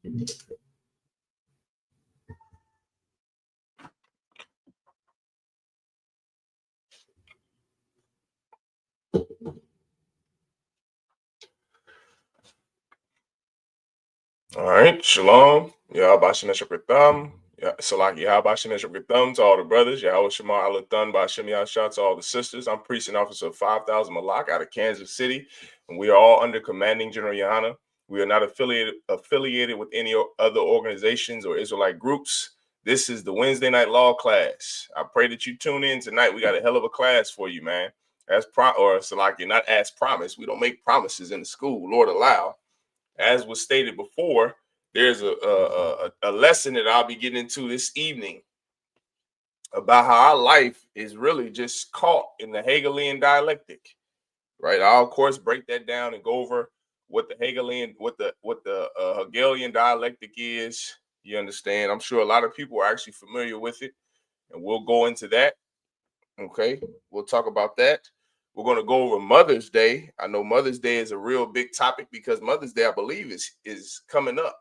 All right, shalom. Yahbashem Eshakratham. Salaki Yahbashem Eshakratham to all the brothers. Yahweh Shema Alathan Bashem Yahshua to all the sisters. I'm priest and officer of 5,000 Malak out of Kansas City, and we are all under commanding General Yohana. We are not affiliated with any other organizations or Israelite groups. This is the Wednesday night law class. I pray that you tune in tonight. We got a hell of a class for you, man. Salaki, not as promised. We don't make promises in the school, Lord allow. As was stated before, there's a lesson that I'll be getting into this evening about how our life is really just caught in the Hegelian dialectic, right? I'll of course break that down and go over what the Hegelian dialectic is. You understand? I'm sure a lot of people are actually familiar with it, and we'll go into that. Okay, we'll talk about that. We're going to go over Mother's Day. I know Mother's Day is a real big topic because Mother's Day, I believe, is coming up.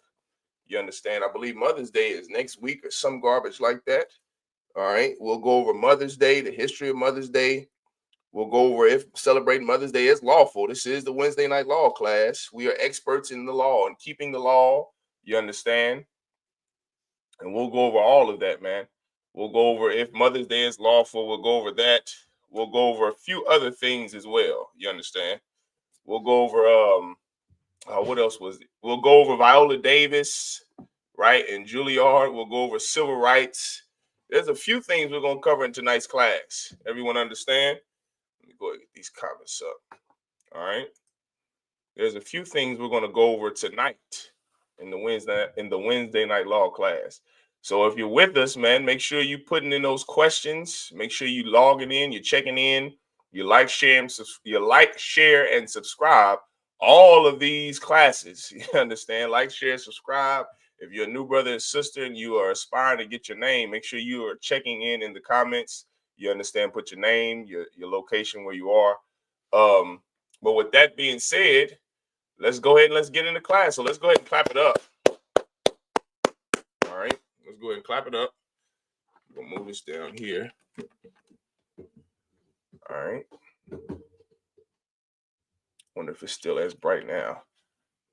You understand? I believe Mother's Day is next week or some garbage like that. All right. We'll go over Mother's Day, the history of Mother's Day. We'll go over if celebrating Mother's Day is lawful. This is the Wednesday night law class. We are experts in the law and keeping the law. You understand? And we'll go over all of that, man. We'll go over if Mother's Day is lawful. We'll go over that. We'll go over a few other things as well. You understand? We'll go over what else was it? We'll go over Viola Davis, right? And Juilliard. We'll go over civil rights. There's a few things we're gonna cover in tonight's class. Everyone understand? Let me go ahead and get these comments up. All right. There's a few things we're gonna go over tonight in the Wednesday night law class. So if you're with us, man, make sure you putting in those questions. Make sure you logging in, you're checking in, you like, share, and subscribe all of these classes. You understand? Like, share, subscribe. If you're a new brother and sister and you are aspiring to get your name, make sure you are checking in the comments. You understand? Put your name, your location, where you are. But with that being said, let's go ahead and let's get into class. So let's go ahead and clap it up. All right. Let's go ahead and clap it up. We'll move this down here. All right. Wonder if it's still as bright now.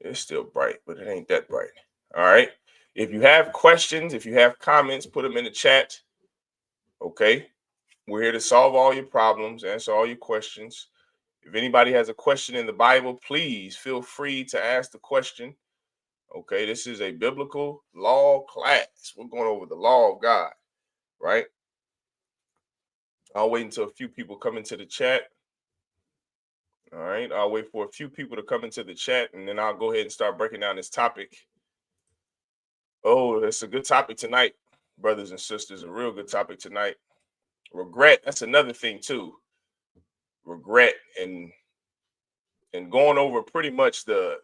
It's still bright, but it ain't that bright. All right. If you have questions, if you have comments, put them in the chat. Okay. We're here to solve all your problems, answer all your questions. If anybody has a question in the Bible, please feel free to ask the question. Okay, this is a biblical law class. We're going over the law of God, right? I'll wait until a few people come into the chat. All right, I'll wait for a few people to come into the chat, and then I'll go ahead and start breaking down this topic. Oh, that's a good topic tonight, brothers and sisters, a real good topic tonight. Regret, that's another thing too. Regret and going over pretty much the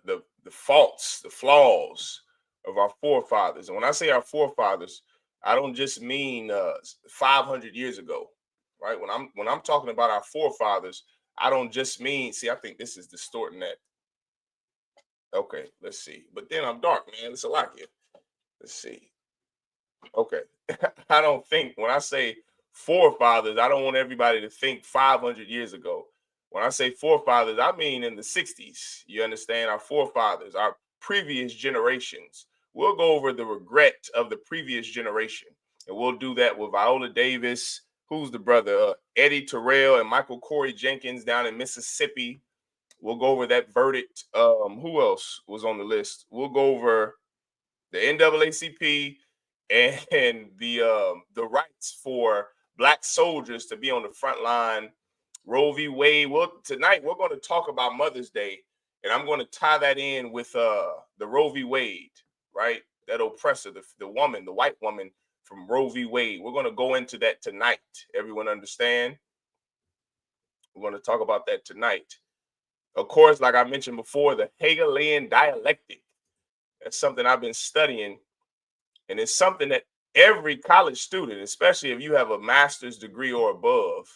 faults, the flaws of our forefathers. And when I say our forefathers, I don't just mean 500 years ago, right? When I'm talking about our forefathers, I don't just mean. See, I think this is distorting that. Okay, let's see. But then I'm dark, man. It's a lot here. Let's see. Okay, I don't think when I say forefathers, I don't want everybody to think 500 years ago. When I say forefathers, I mean in the 60s. You understand? Our forefathers, our previous generations. We'll go over the regret of the previous generation. And we'll do that with Viola Davis. Who's the brother? Eddie Terrell and Michael Corey Jenkins down in Mississippi. We'll go over that verdict. Who else was on the list? We'll go over the NAACP and the rights for Black soldiers to be on the front line. Roe v. Wade. Tonight we're going to talk about Mother's Day, and I'm going to tie that in with the Roe v. Wade, right? That oppressor, the woman, the white woman from Roe v. Wade. We're going to go into that tonight. Everyone understand? We're going to talk about that tonight. Of course, like I mentioned before, the Hegelian dialectic. That's something I've been studying, and it's something that every college student, especially if you have a master's degree or above,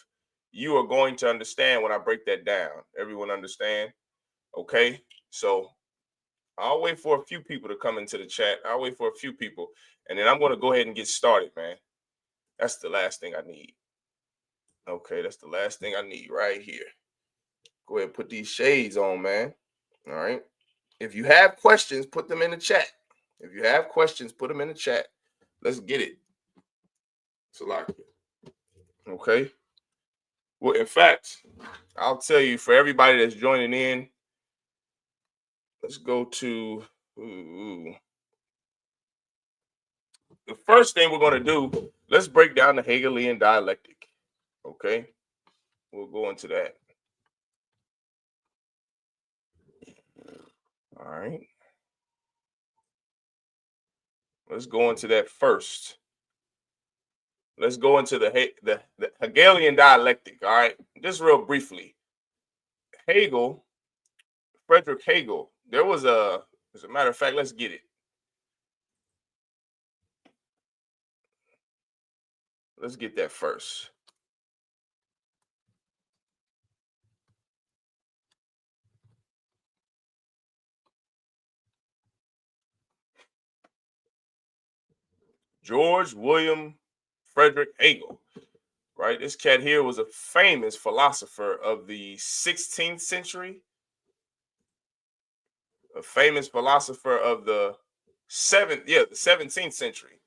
you are going to understand when I break that down. Everyone understand? Okay, so I'll wait for a few people to come into the chat. I'll wait for a few people, and then I'm going to go ahead and get started, man. That's the last thing I need. Okay, that's the last thing I need right here. Go ahead and put these shades on, man. All right. If you have questions, put them in the chat. If you have questions, put them in the chat. Let's get it. Salakia. Okay. Well, in fact, I'll tell you, for everybody that's joining in, let's go to the first thing we're going to do. Let's break down the Hegelian dialectic. Okay. We'll go into that. All right. Let's go into that first. Let's go into the Hegelian dialectic. All right. Just real briefly. Hegel, Friedrich Hegel, as a matter of fact, let's get it. Let's get that first. George William Friedrich Hegel, right? This cat here was a famous philosopher of the 16th century, a famous philosopher of the 17th century,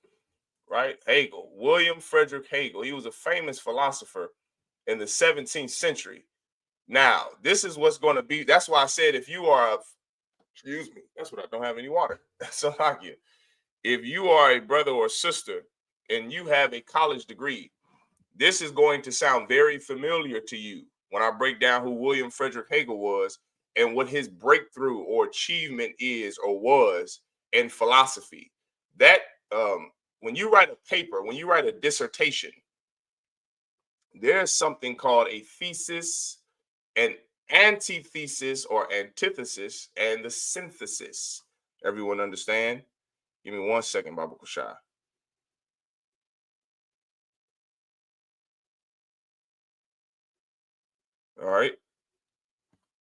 right? Hegel, William Friedrich Hegel. He was a famous philosopher in the 17th century. Now, this is what's going to be. That's why I said if you are, excuse me, that's what I don't have any water. So like you. If you are a brother or sister and you have a college degree, this is going to sound very familiar to you when I break down who William Friedrich Hegel was and what his breakthrough or achievement is or was in philosophy. That when you write a paper, when you write a dissertation, there's something called a thesis, an antithesis or antithesis, and the synthesis. Everyone understand? Give me 1 second, Baba Kushai. All right.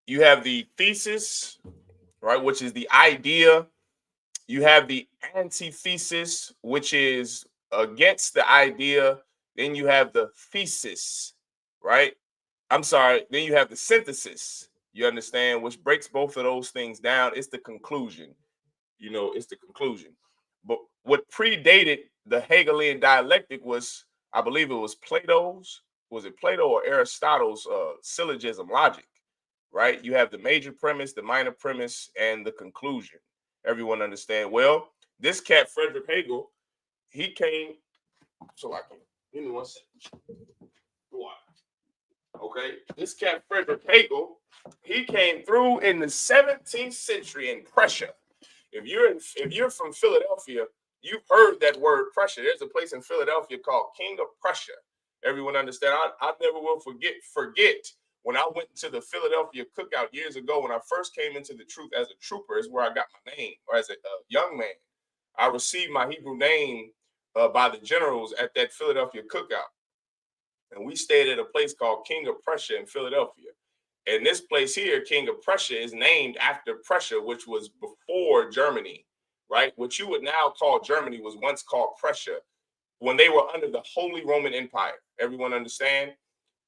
You have the thesis, right, which is the idea. You have the antithesis, which is against the idea. Then you have the thesis, right? I'm sorry. Then you have the synthesis. You understand, which breaks both of those things down. It's the conclusion. It's the conclusion. But what predated the Hegelian dialectic was, I believe it was Plato's. Was it Plato or Aristotle's syllogism logic? Right? You have the major premise, the minor premise, and the conclusion. Everyone understand? Well, this cat, Friedrich Hegel, he came. So I can give me 1 second. Okay, this cat, Friedrich Hegel, he came through in the 17th century in Prussia. If you're from Philadelphia, you've heard that word Prussia. There's a place in Philadelphia called King of Prussia. Everyone understand? I never will forget when I went to the Philadelphia cookout years ago, when I first came into the truth as a trooper, is where I got my name, or as a young man. I received my Hebrew name by the generals at that Philadelphia cookout. And we stayed at a place called King of Prussia in Philadelphia. And this place here, King of Prussia, is named after Prussia, which was before Germany, right? What you would now call Germany was once called Prussia when they were under the Holy Roman Empire. Everyone understand?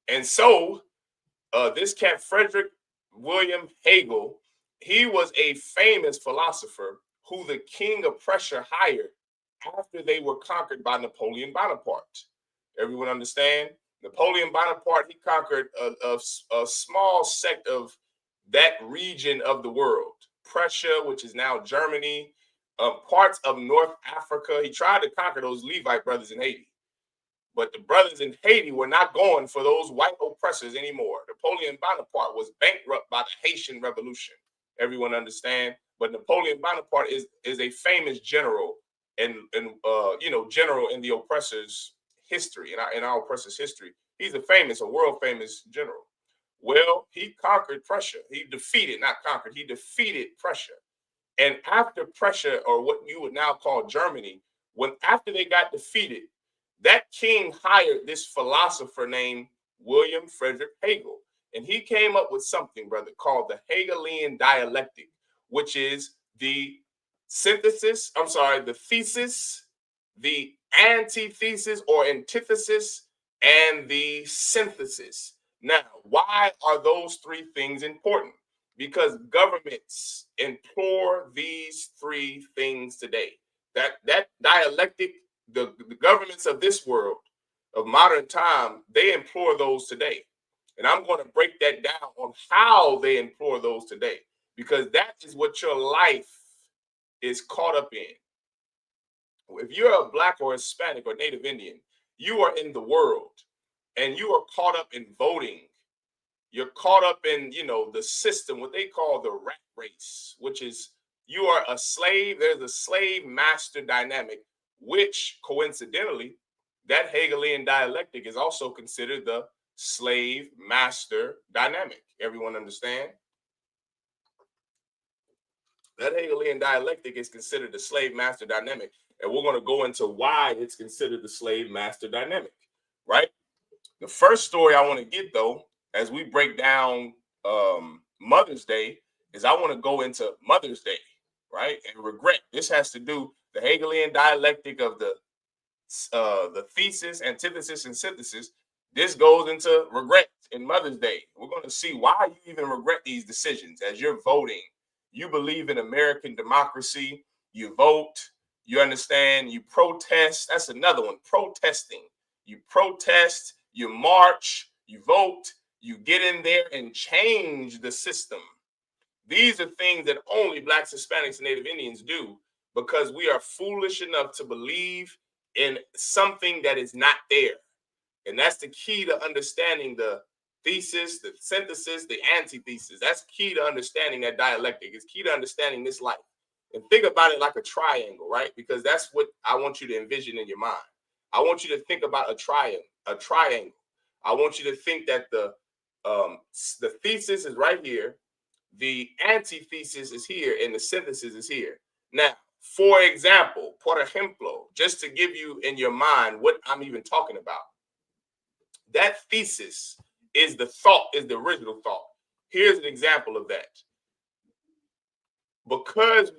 And so this cat, Friedrich William Hegel, he was a famous philosopher who the King of Prussia hired after they were conquered by Napoleon Bonaparte. Everyone understand? Napoleon Bonaparte, he conquered a small sect of that region of the world. Prussia, which is now Germany, parts of North Africa. He tried to conquer those Levite brothers in Haiti. But the brothers in Haiti were not going for those white oppressors anymore. Napoleon Bonaparte was bankrupt by the Haitian Revolution. Everyone understand? But Napoleon Bonaparte is a famous general and general in the oppressors' history, in our oppressors' history. He's a world famous general. Well, he conquered Prussia. He defeated Prussia. And after Prussia, or what you would now call Germany, after they got defeated, that king hired this philosopher named William Friedrich Hegel. And he came up with something, brother, called the Hegelian dialectic, which is the the thesis, the antithesis or antithesis, and the synthesis. Now, why are those three things important? Because governments implore these three things today. That dialectic, the governments of this world, of modern time, they implore those today. And I'm going to break that down on how they implore those today, because that is what your life is caught up in. If you're a Black or Hispanic or Native Indian, you are in the world and you are caught up in voting. You're caught up in, the system, what they call the rat race, which is you are a slave. There's a slave master dynamic, which coincidentally, that Hegelian dialectic is also considered the slave master dynamic. Everyone understand? That Hegelian dialectic is considered the slave master dynamic. And we're going to go into why it's considered the slave master dynamic, right? The first story I want to get, though, as we break down Mother's Day, is I want to go into Mother's Day, right? And regret. This has to do the Hegelian dialectic of the thesis, antithesis, and synthesis. This goes into regret in Mother's Day. We're going to see why you even regret these decisions as you're voting. You believe in American democracy. You vote. You understand. You protest. That's another one. Protesting. You protest. You march. You vote. You get in there and change the system. These are things that only Blacks, Hispanics, and Native Indians do, because we are foolish enough to believe in something that is not there. And that's the key to understanding the thesis, the synthesis, the antithesis. That's key to understanding that dialectic. It's key to understanding this life. And think about it like a triangle, right? Because that's what I want you to envision in your mind. I want you to think about a triangle. I want you to think that the thesis is right here, the antithesis is here, and the synthesis is here. Now, for example, por ejemplo, just to give you in your mind what I'm even talking about, that thesis is the thought, is the original thought. Here's an example of that. Because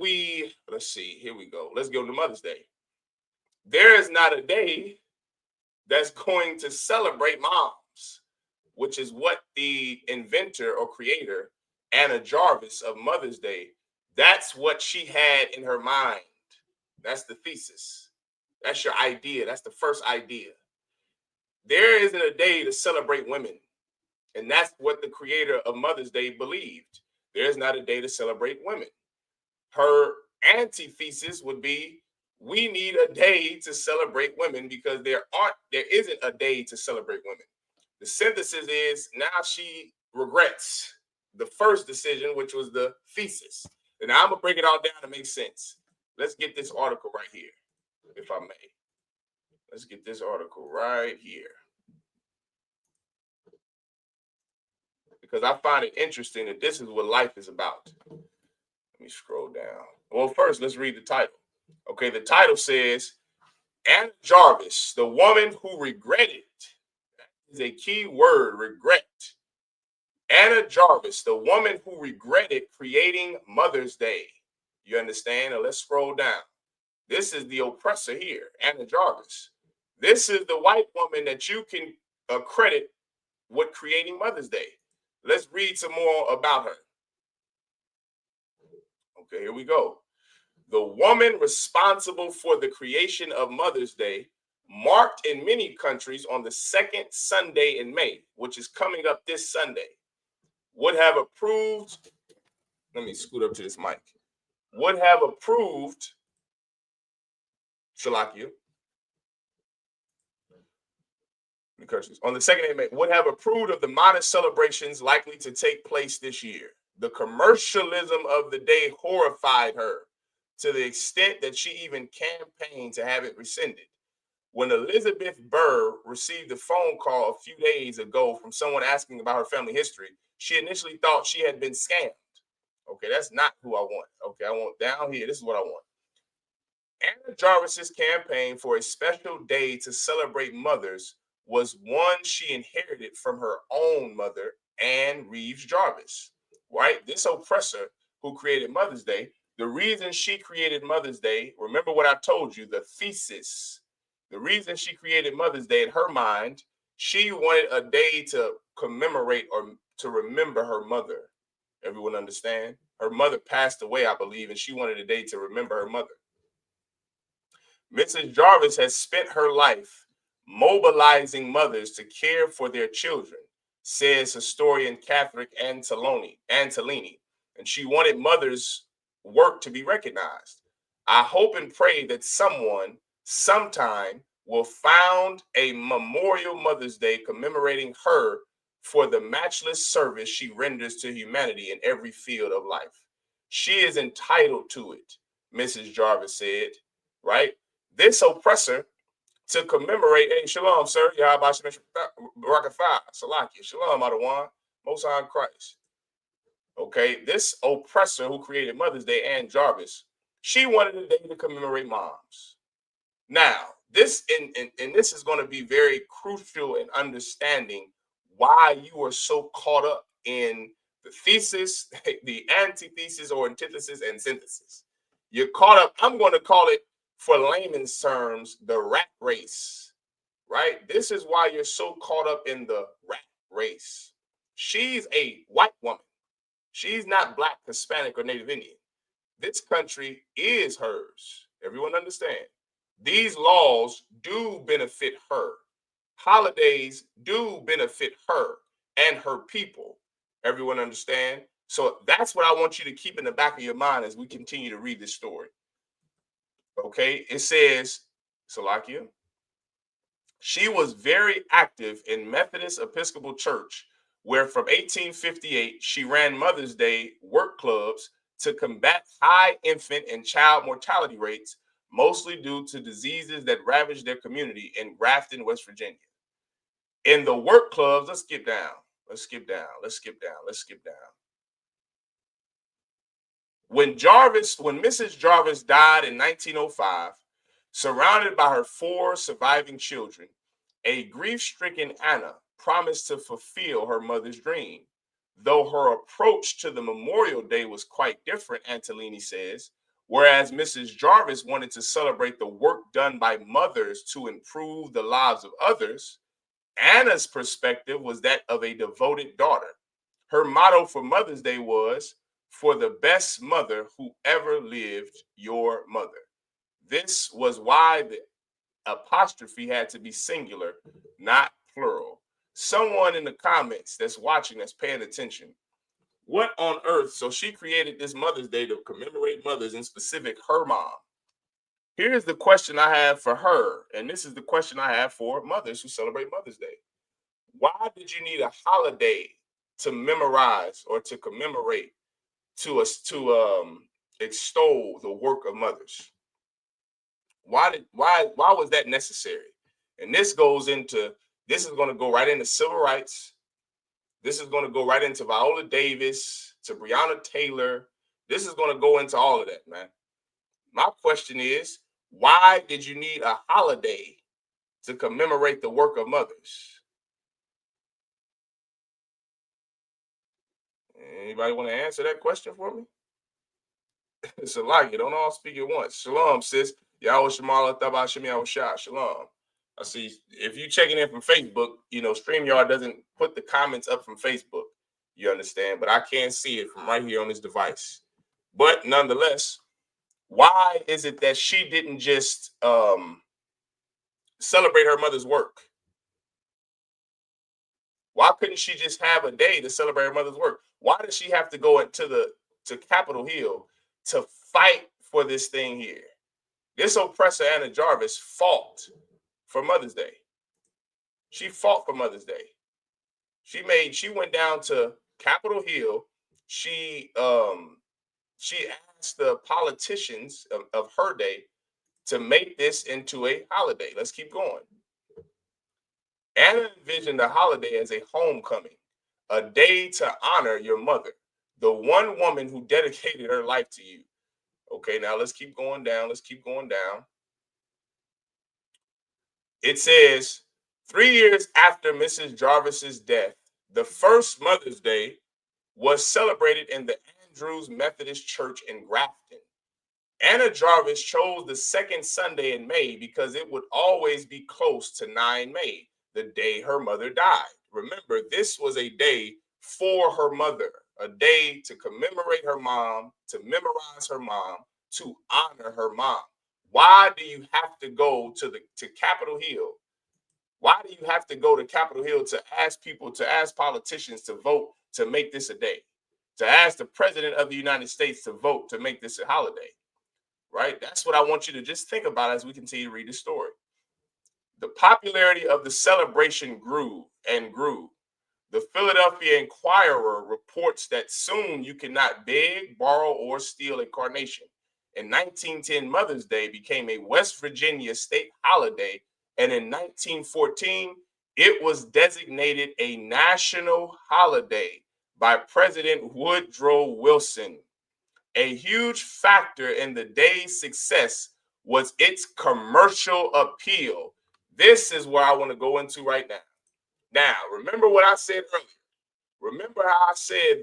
let's see, here we go. Let's go to Mother's Day. There is not a day that's going to celebrate moms, which is what the inventor or creator, Anna Jarvis, of Mother's Day, that's what she had in her mind. That's the thesis. That's your idea. That's the first idea. There isn't a day to celebrate women. And that's what the creator of Mother's Day believed. There's not a day to celebrate women. Her antithesis would be, we need a day to celebrate women, because there isn't a day to celebrate women. The synthesis is, now she regrets the first decision, which was the thesis. And now I'm going to break it all down to make sense. Let's get this article right here, if I may. Let's get this article right here, because I find it interesting that this is what life is about. Let me scroll down. Well, first, let's read the title. Okay, the title says, Anna Jarvis, the woman who regretted. That is a key word, regret. Anna Jarvis, the woman who regretted creating Mother's Day. You understand? Now let's scroll down. This is the oppressor here, Anna Jarvis. This is the white woman that you can credit with creating Mother's Day. Let's read some more about her. Okay, here we go. The woman responsible for the creation of Mother's Day, marked in many countries on the second Sunday in May, which is coming up this Sunday, would have approved, let me scoot up to this mic, would have approved, Shalakia, on the second day of May, would have approved of the modest celebrations likely to take place this year. The commercialism of the day horrified her to the extent that she even campaigned to have it rescinded. When Elizabeth Burr received a phone call a few days ago from someone asking about her family history, she initially thought she had been scammed. Okay, that's not who I want. Okay, I want down here. This is what I want. Anna Jarvis's campaign for a special day to celebrate mothers was one she inherited from her own mother, Anne Reeves Jarvis. Right? This oppressor who created Mother's Day The reason she created Mother's Day, remember what I told you, the thesis. The reason she created Mother's Day in her mind, she wanted a day to commemorate or to remember her mother. Everyone understand? Her mother passed away, I believe, and she wanted a day to remember her mother. Mrs. Jarvis has spent her life mobilizing mothers to care for their children, says historian Catherine Antolini. And she wanted mothers' work to be recognized. I hope and pray that someone, sometime, will found a memorial Mother's Day commemorating her for the matchless service she renders to humanity in every field of life. She is entitled to it, Mrs. Jarvis said, right? This oppressor to commemorate, hey, shalom, sir. Yahweh Barakatha, Salakia, shalom, Adawan, Most High Christ. Okay, this oppressor who created Mother's Day, Ann Jarvis, she wanted a day to commemorate moms. Now, this and this is going to be very crucial in understanding why you are so caught up in the thesis, the antithesis or antithesis and synthesis. You're caught up, I'm going to call it, for layman's terms, the rat race, right? This is why you're so caught up in the rat race. She's a white woman. She's not Black, Hispanic, or Native Indian. This country is hers. Everyone understand? These laws do benefit her. Holidays do benefit her and her people. Everyone understand? So that's what I want you to keep in the back of your mind as we continue to read this story. Okay, it says, Salakia, she was very active in Methodist Episcopal Church, where from 1858 she ran Mother's Day work clubs to combat high infant and child mortality rates, mostly due to diseases that ravaged their community in Grafton, West Virginia. In the work clubs, let's skip down. When Mrs. Jarvis died in 1905, surrounded by her 4 surviving children, a grief-stricken Anna promised to fulfill her mother's dream. Though her approach to the Memorial Day was quite different, Antolini says, whereas Mrs. Jarvis wanted to celebrate the work done by mothers to improve the lives of others, Anna's perspective was that of a devoted daughter. Her motto for Mother's Day was, "For the best mother who ever lived, your mother." This was why the apostrophe had to be singular, not plural. Someone in the comments that's watching, that's paying attention, what on earth? So she created this Mother's Day to commemorate mothers, in specific her mom. Here's the question I have for her, and this is the question I have for mothers who celebrate Mother's Day. Why did you need a holiday to memorize or to commemorate, to extol the work of mothers? Why was that necessary? And this is going to go right into civil rights. This is going to go right into Viola Davis, to Breonna Taylor. This is going to go into all of that, man. My question is, why did you need a holiday to commemorate the work of mothers? Anybody want to answer that question for me? It's a lot. You don't all speak at once. Shalom, sis. Yahweh Shemala Thabah Shem Yahweh Shah. Shalom. I see if you checking in from Facebook, StreamYard doesn't put the comments up from Facebook. You understand? But I can see it from right here on this device. But nonetheless, why is it that she didn't just celebrate her mother's work? Why couldn't she just have a day to celebrate her mother's work? Why does she have to go to Capitol Hill to fight for this thing here? This oppressor, Anna Jarvis, fought for Mother's Day. She fought for Mother's Day. She went down to Capitol Hill. She asked the politicians of her day to make this into a holiday. Let's keep going. Anna envisioned the holiday as a homecoming, a day to honor your mother, the one woman who dedicated her life to you. Okay, now let's keep going down. It says, 3 years after Mrs. Jarvis's death, the first Mother's Day was celebrated in the Andrews Methodist Church in Grafton. Anna Jarvis chose the second Sunday in May because it would always be close to 9 May, the day her mother died. Remember, this was a day for her mother, a day to commemorate her mom, to memorize her mom, to honor her mom. Why do you have to go to Capitol Hill? Why do you have to go to Capitol Hill to ask people, to ask politicians to vote to make this a day? To ask the president of the United States to vote to make this a holiday? Right? That's what I want you to just think about as we continue to read the story. The popularity of the celebration grew and grew. The Philadelphia Inquirer reports that soon you cannot beg, borrow, or steal a carnation. In 1910, Mother's Day became a West Virginia state holiday, and in 1914, it was designated a national holiday by President Woodrow Wilson. A huge factor in the day's success was its commercial appeal. This is where I want to go into right now. Now, remember what I said earlier. Remember how I said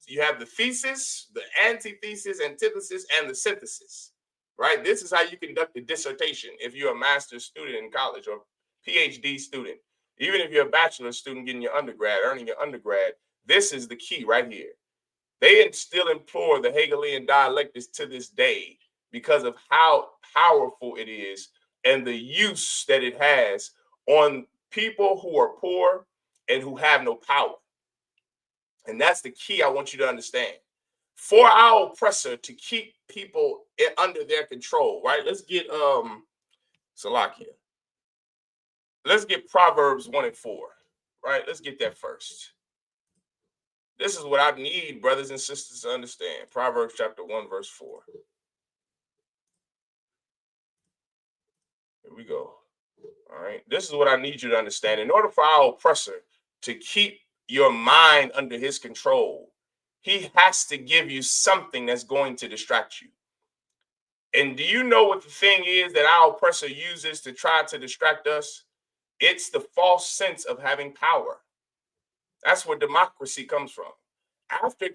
you have the thesis, the antithesis, antithesis, and the synthesis, right? This is how you conduct a dissertation if you're a master's student in college or PhD student. Even if you're a bachelor's student getting your undergrad, earning your undergrad, this is the key right here. They still employ the Hegelian dialectics to this day because of how powerful it is and the use that it has on people who are poor and who have no power. And that's the key I want you to understand. For our oppressor to keep people under their control, right? Let's get Salakia. Let's get Proverbs 1 and 4, right? Let's get that first. This is what I need brothers and sisters to understand. Proverbs chapter 1, verse 4. Here we go. All right. This is what I need you to understand. In order for our oppressor to keep your mind under his control, he has to give you something that's going to distract you. And do you know what the thing is that our oppressor uses to try to distract us? It's the false sense of having power. That's where democracy comes from. After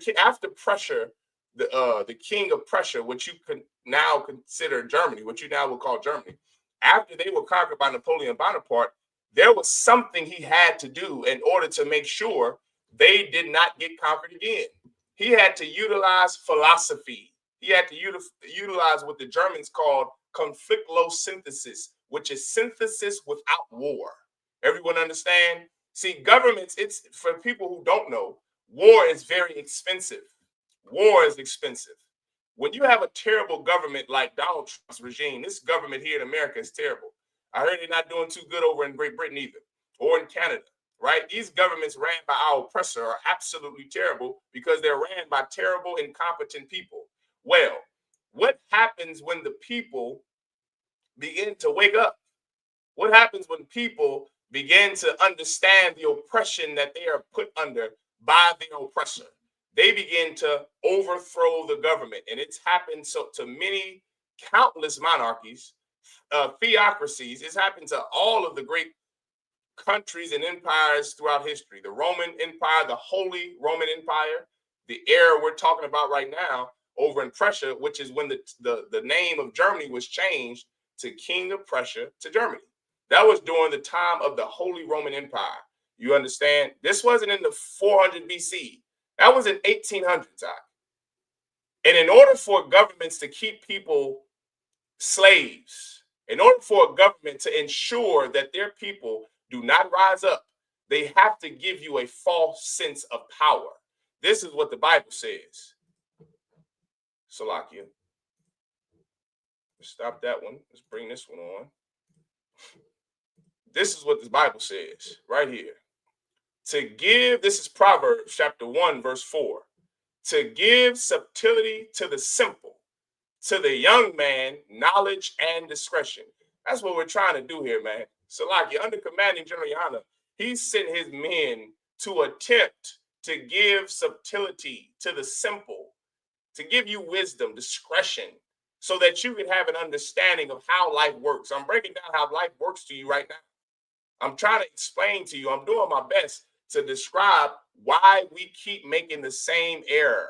Prussia, the king of Prussia, which you can now consider Germany, what you now would call Germany, after they were conquered by Napoleon Bonaparte, there was something he had to do in order to make sure they did not get conquered again. He had to utilize philosophy. He had to utilize what the Germans called conflictosynthesis, which is synthesis without war. Everyone understand? See, governments, it's for people who don't know, war is very expensive. War is expensive. When you have a terrible government like Donald Trump's regime, this government here in America is terrible. I heard they're not doing too good over in Great Britain either, or in Canada, right? These governments ran by our oppressor are absolutely terrible because they're ran by terrible, incompetent people. Well, what happens when the people begin to wake up? What happens when people begin to understand the oppression that they are put under by the oppressor? They begin to overthrow the government. And it's happened to many, countless monarchies, theocracies. It's happened to all of the great countries and empires throughout history. The Roman Empire, the Holy Roman Empire, the era we're talking about right now over in Prussia, which is when the name of Germany was changed to King of Prussia to Germany. That was during the time of the Holy Roman Empire. You understand? This wasn't in the 400 BC. That was in 1800 time. And in order for governments to keep people slaves, in order for a government to ensure that their people do not rise up, they have to give you a false sense of power. This is what the Bible says. Salakia. Stop that one. Let's bring this one on. This is what the Bible says right here. To give, this is Proverbs chapter 1, verse 4. To give subtlety to the simple, to the young man, knowledge and discretion. That's what we're trying to do here, man. Salaki, under commanding General Yana, he sent his men to attempt to give subtlety to the simple, to give you wisdom, discretion, so that you can have an understanding of how life works. I'm breaking down how life works to you right now. I'm trying to explain to you, I'm doing my best to describe why we keep making the same error,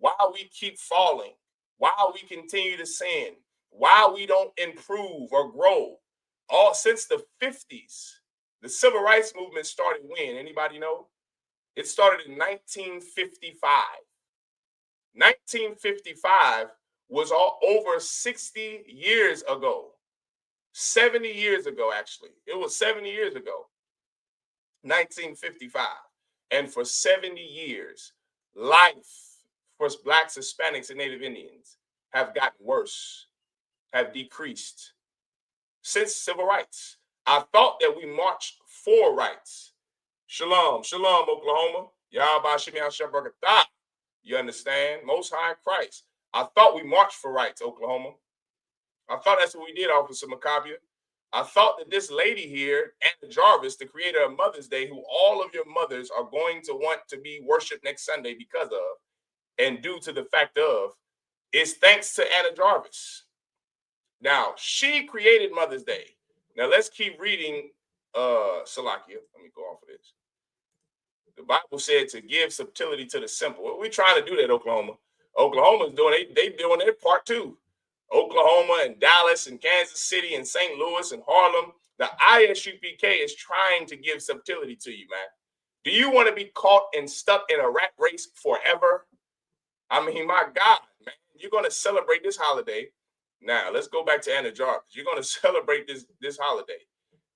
why we keep falling, why we continue to sin, why we don't improve or grow. All since the 50s, the civil rights movement started when? Anybody know? It started in 1955. 1955 was all over 60 years ago. 70 years ago, actually. It was 70 years ago, 1955. And for 70 years, life for Blacks, Hispanics, and Native Indians have gotten worse, have decreased since civil rights. I thought that we marched for rights. Shalom, shalom, Oklahoma. Yahweh Shem Yahshua. You understand? Most High Christ. I thought we marched for rights, Oklahoma. I thought that's what we did, Officer Maccabia. I thought that this lady here, Anna Jarvis, the creator of Mother's Day, who all of your mothers are going to want to be worshiped next Sunday because of, and due to the fact of, is thanks to Anna Jarvis. Now, she created Mother's Day. Now, let's keep reading Salakia. Let me go off of this. The Bible said to give subtlety to the simple. We're trying to do that, Oklahoma. Oklahoma's doing, they doing their part too. Oklahoma and Dallas and Kansas City and St. Louis and Harlem. The Isupk is trying to give subtlety to you, man. Do you want to be caught and stuck in a rat race forever? I mean, my God, man, you're going to celebrate this holiday. Now, let's go back to Anna Jarvis. You're going to celebrate this holiday.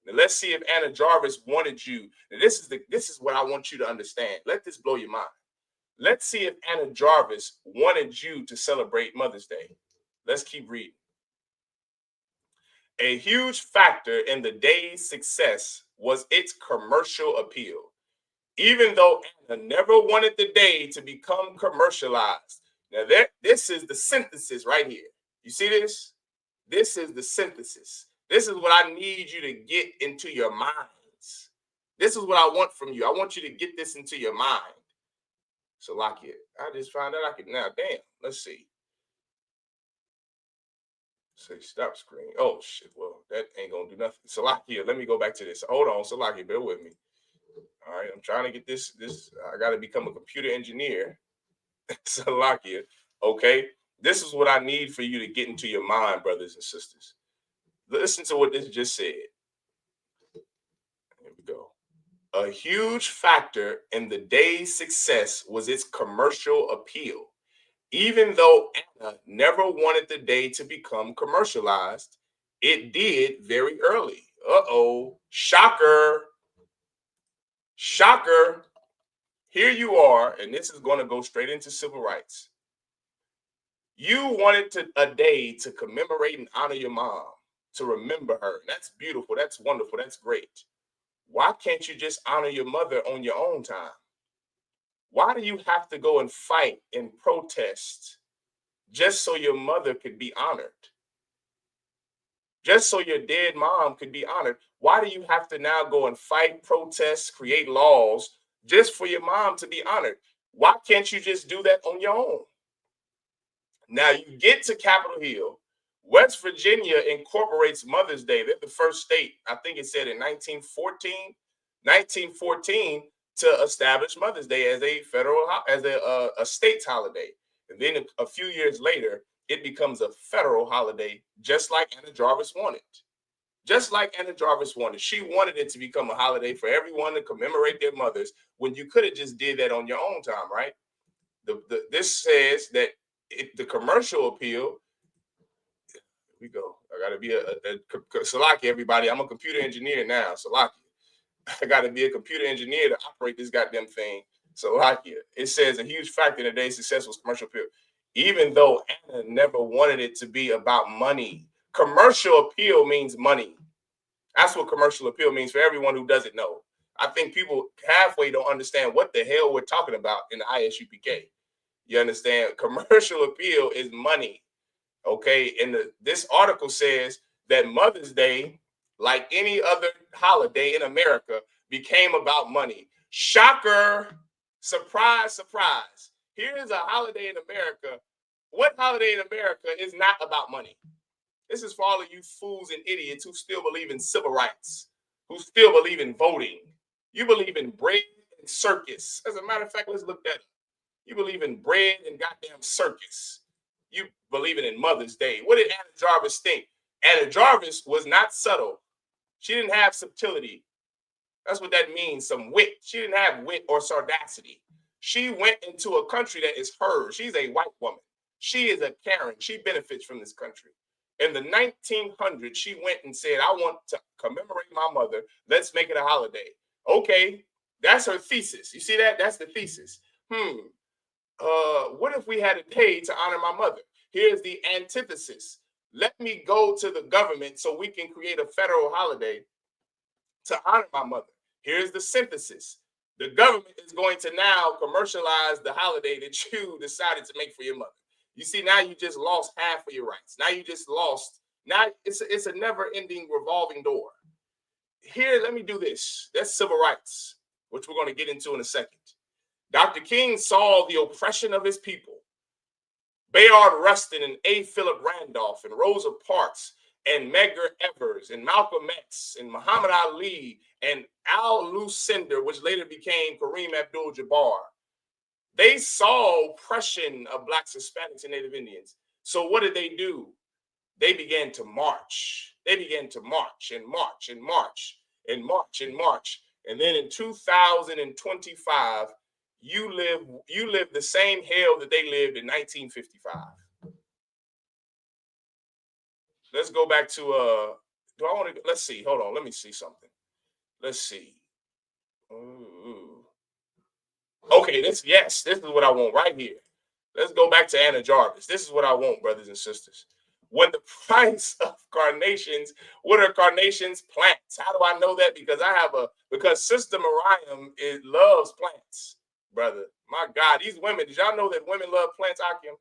Now, let's see if Anna Jarvis wanted you. Now, this is what I want you to understand. Let this blow your mind. Let's see if Anna Jarvis wanted you to celebrate Mother's Day. Let's keep reading. A huge factor in the day's success was its commercial appeal. Even though Anna never wanted the day to become commercialized. Now, this is the synthesis right here. You see this? This is the synthesis. This is what I need you to get into your minds. This is what I want from you. I want you to get this into your mind. So, Salakia, I just found out I could now. Damn, let's see. Say stop screen. Oh, shit. Well, that ain't going to do nothing. Salakia, let me go back to this. Hold on, Salakia, bear with me. All right, I'm trying to get this. I got to become a computer engineer. Salakia, okay? This is what I need for you to get into your mind, brothers and sisters. Listen to what this just said. Here we go. A huge factor in the day's success was its commercial appeal. Even though Anna never wanted the day to become commercialized, it did very early. Uh-oh. Shocker. Shocker. Here you are, and this is going to go straight into civil rights. You wanted a day to commemorate and honor your mom, to remember her. That's beautiful. That's wonderful. That's great. Why can't you just honor your mother on your own time? Why do you have to go and fight and protest just so your mother could be honored? Just so your dead mom could be honored? Why do you have to now go and fight, protest, create laws just for your mom to be honored? Why can't you just do that on your own? Now you get to Capitol Hill. West Virginia incorporates Mother's Day. They're the first state, I think it said in 1914, to establish Mother's Day as a federal, as a state's holiday. And then a few years later, it becomes a federal holiday, just like Anna Jarvis wanted. Just like Anna Jarvis wanted. She wanted it to become a holiday for everyone to commemorate their mothers, when you could have just did that on your own time, right? This says that the commercial appeal. Here we go. I got to be Salaki, everybody. I'm a computer engineer now. Salaki. I got to be a computer engineer to operate this goddamn thing. Salaki. It says a huge factor in today's success was commercial appeal. Even though Anna never wanted it to be about money. Commercial appeal means money. That's what commercial appeal means for everyone who doesn't know. I think people halfway don't understand what the hell we're talking about in the ISUPK. You understand? Commercial appeal is money. Okay. And this article says that Mother's Day, like any other holiday in America, became about money. Shocker. Surprise, surprise. Here's a holiday in America. What holiday in America is not about money? This is for all of you fools and idiots who still believe in civil rights, who still believe in voting. You believe in bread and circus. As a matter of fact, let's look that up. You believe in bread and goddamn circus. You believe in Mother's Day. What did Anna Jarvis think? Anna Jarvis was not subtle. She didn't have subtlety. That's what that means, some wit. She didn't have wit or sardacity. She went into a country that is hers. She's a white woman. She is a Karen. She benefits from this country. In the 1900s, she went and said, I want to commemorate my mother. Let's make it a holiday. Okay, that's her thesis. You see that? That's the thesis. What if we had a day to honor my mother? Here's the antithesis. Let me go to the government so we can create a federal holiday to honor my mother. Here's the synthesis. The government is going to now commercialize the holiday that you decided to make for your mother. You see, now you just lost half of your rights. Now you just lost. Now it's a never-ending revolving door. Here, let me do this. That's civil rights, which we're going to get into in a second. Dr. King saw the oppression of his people. Bayard Rustin and A. Philip Randolph and Rosa Parks and Medgar Evers and Malcolm X and Muhammad Ali and Al Lucinda, which later became Kareem Abdul-Jabbar. They saw oppression of Blacks, Hispanics, and Native Indians. So what did they do? They began to march. They began to march and march and march and march and march. And then in 2025, you live the same hell that they lived in 1955. Let's go back to let's see. Hold on, let me see something. Let's see. Ooh. Okay, this is what I want right here. Let's go back to Anna Jarvis. This is what I want, brothers and sisters. When the price of carnations, what are carnations? Plants. How do I know that? Because Sister Mariam loves plants, brother. My God, these women, did y'all know that women love plants, Akim?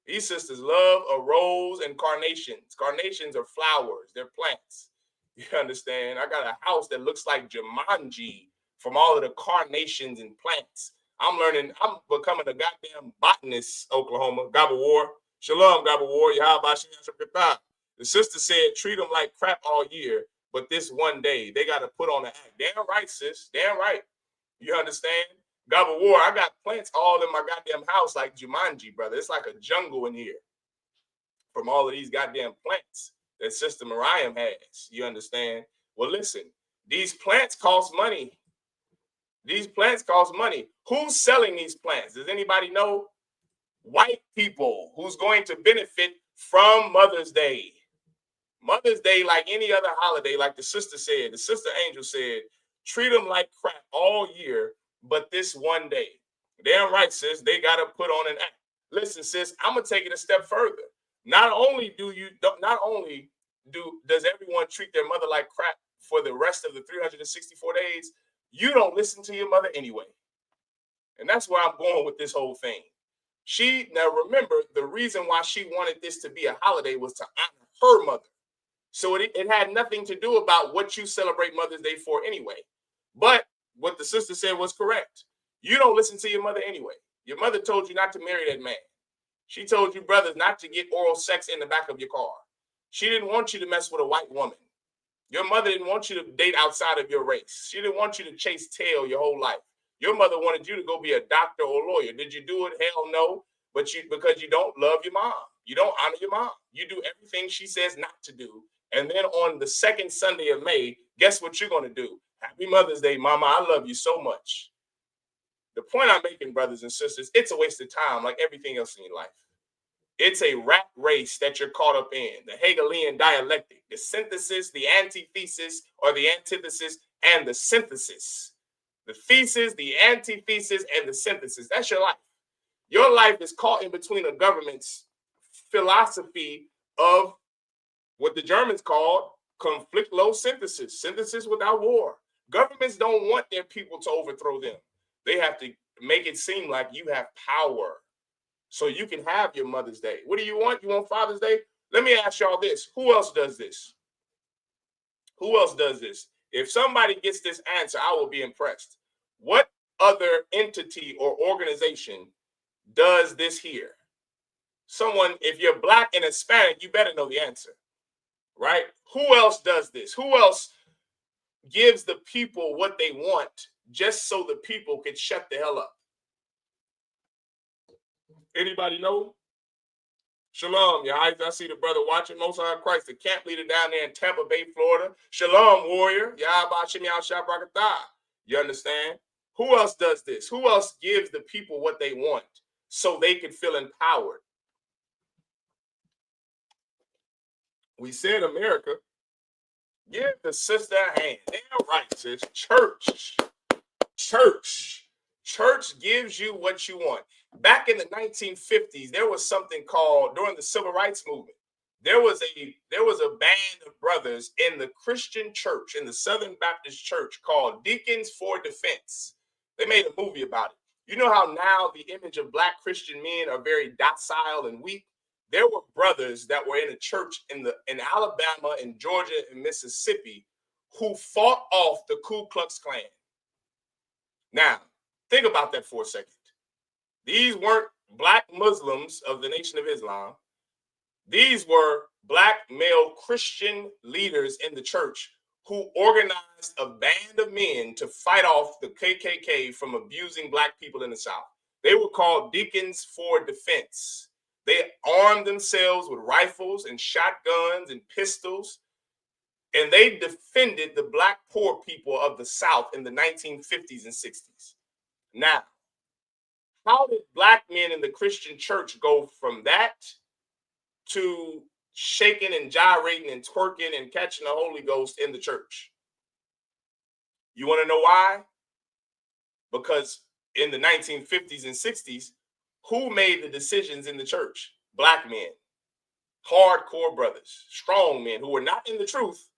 These sisters love a rose and carnations. Carnations are flowers. They're plants. You understand? I got a house that looks like Jumanji from all of the carnations and plants. I'm becoming a goddamn botanist, Oklahoma. Gabba War. Shalom, Gabba War. The sister said, treat them like crap all year, but this one day, they got to put on an act. Damn right, sis. Damn right. You understand? Gabba War, I got plants all in my goddamn house like Jumanji, brother. It's like a jungle in here from all of these goddamn plants that Sister Mariam has. You understand? Well, listen, these plants cost money. These plants cost money. Who's selling these plants? Does anybody know? White people who's going to benefit from Mother's Day. Mother's Day, like any other holiday, like the sister said, the sister angel said, treat them like crap all year, but this one day. Damn right, sis, they got to put on an act. Listen, sis, I'm going to take it a step further. Not only does everyone treat their mother like crap for the rest of the 364 days, you don't listen to your mother anyway. And that's where I'm going with this whole thing. Now remember, the reason why she wanted this to be a holiday was to honor her mother. So it had nothing to do about what you celebrate Mother's Day for anyway. But what the sister said was correct. You don't listen to your mother anyway. Your mother told you not to marry that man. She told you, brothers, not to get oral sex in the back of your car. She didn't want you to mess with a white woman. Your mother didn't want you to date outside of your race. She didn't want you to chase tail your whole life. Your mother wanted you to go be a doctor or a lawyer. Did you do it? Hell no. But because you don't love your mom. You don't honor your mom. You do everything she says not to do. And then on the second Sunday of May, guess what you're going to do? Happy Mother's Day, Mama. I love you so much. The point I'm making, brothers and sisters, it's a waste of time like everything else in your life. It's a rat race that you're caught up in. The Hegelian dialectic, the synthesis, the antithesis, or the antithesis, and the synthesis. The thesis, the antithesis, and the synthesis. That's your life. Your life is caught in between a government's philosophy of what the Germans called conflict-low synthesis, synthesis without war. Governments don't want their people to overthrow them. They have to make it seem like you have power so you can have your Mother's Day. What do you want? You want Father's Day? Let me ask y'all this. Who else does this? Who else does this? If somebody gets this answer, I will be impressed. What other entity or organization does this here? Someone, if you're Black and Hispanic, you better know the answer, right? Who else does this? Who else gives the people what they want just so the people can shut the hell up? Anybody know? Shalom, y'all. I see the brother watching Most High Christ, the camp leader down there in Tampa Bay, Florida. Shalom, warrior. Y'all Bashim Yah Shabrakatah. You understand? Who else does this? Who else gives the people what they want so they can feel empowered? We said America. Give the sister a hand. Damn right, sis. Church. Church gives you what you want. Back in the 1950s, there was something called, during the Civil Rights Movement, there was a band of brothers in the Christian church, in the Southern Baptist Church, called Deacons for Defense. They made a movie about it. You know how now the image of Black Christian men are very docile and weak? There were brothers that were in a church in Alabama, in Georgia, and Mississippi who fought off the Ku Klux Klan. Now, think about that for a second. These weren't Black Muslims of the Nation of Islam. These were Black male Christian leaders in the church who organized a band of men to fight off the KKK from abusing Black people in the South. They were called Deacons for Defense. They armed themselves with rifles and shotguns and pistols, and they defended the Black poor people of the South in the 1950s and 60s. Now, how did Black men in the Christian church go from that to shaking and gyrating and twerking and catching the Holy Ghost in the church? You want to know why? Because in the 1950s and 60s, who made the decisions in the church? Black men, hardcore brothers, strong men who were not in the truth,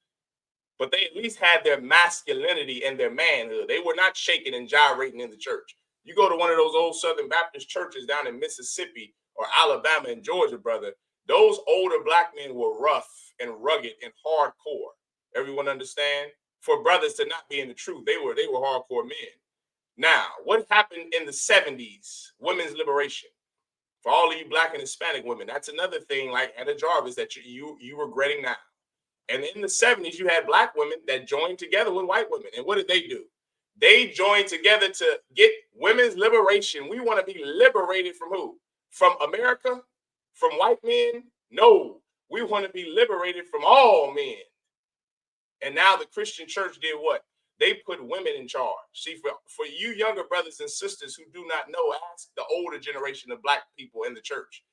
but they at least had their masculinity and their manhood. They were not shaking and gyrating in the church. You go to one of those old Southern Baptist churches down in Mississippi or Alabama and Georgia, brother, those older Black men were rough and rugged and hardcore. Everyone understand? For brothers to not be in the truth, they were hardcore men. Now, what happened in the 70s? Women's liberation. For all of you Black and Hispanic women, that's another thing like Anna Jarvis that you regretting now. And in the 70s, you had Black women that joined together with white women. And what did they do? They joined together to get women's liberation. We want to be liberated from who? From America? From white men? No. We want to be liberated from all men. And now the Christian church did what? They put women in charge. See, for you younger brothers and sisters who do not know, ask the older generation of Black people in the church.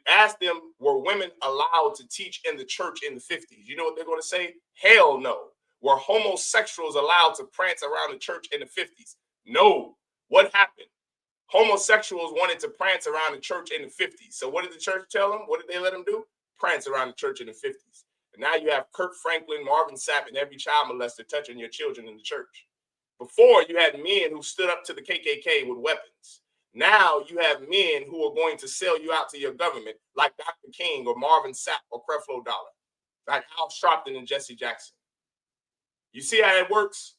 Ask them, were women allowed to teach in the church in the 50s? You know what they're going to say? Hell no. Were homosexuals allowed to prance around the church in the 50s? No. What happened? Homosexuals wanted to prance around the church in the 50s. So what did the church tell them? What did they let them do? Prance around the church in the 50s. And now you have Kirk Franklin, Marvin Sapp, and every child molester touching your children in the church. Before, you had men who stood up to the KKK with weapons. Now you have men who are going to sell you out to your government, like Dr. King or Marvin Sapp or Creflo Dollar, like Al Sharpton and Jesse Jackson. You see how it works?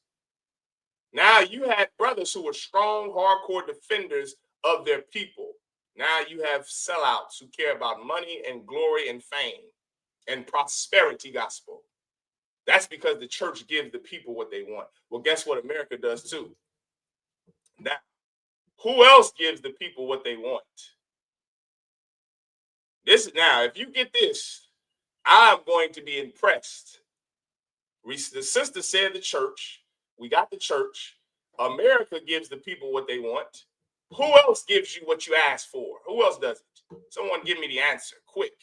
Now you had brothers who were strong, hardcore defenders of their people. Now you have sellouts who care about money and glory and fame and prosperity gospel. That's because the church gives the people what they want. Well, guess what America does too? Now, who else gives the people what they want? Now, if you get this, I'm going to be impressed. The sister said the church. We got the church. America gives the people what they want. Who else gives you what you ask for? Who else does it? Someone give me the answer, quick.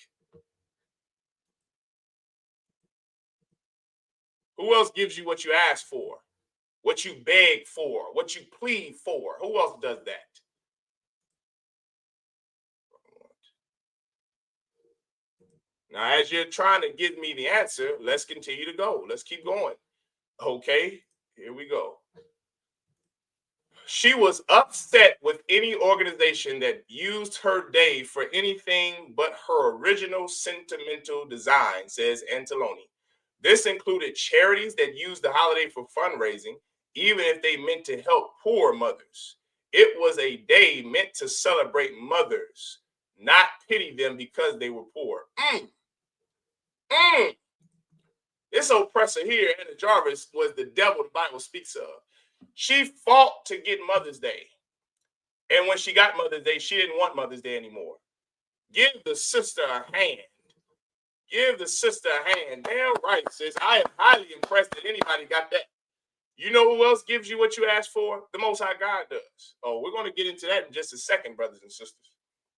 Who else gives you what you ask for? What you beg for? What you plead for? Who else does that? Now, as you're trying to give me the answer, let's continue to go. Let's keep going. Okay, here we go. She was upset with any organization that used her day for anything but her original sentimental design, says Anteloni. This included charities that used the holiday for fundraising, even if they meant to help poor mothers. It was a day meant to celebrate mothers, not pity them because they were poor. This oppressor here, Anna Jarvis, was the devil the Bible speaks of. She fought to get Mother's Day. And when she got Mother's Day, she didn't want Mother's Day anymore. Give the sister a hand. Give the sister a hand. Damn right, sis. I am highly impressed that anybody got that. You know who else gives you what you asked for? The Most High God does. Oh, we're going to get into that in just a second, brothers and sisters.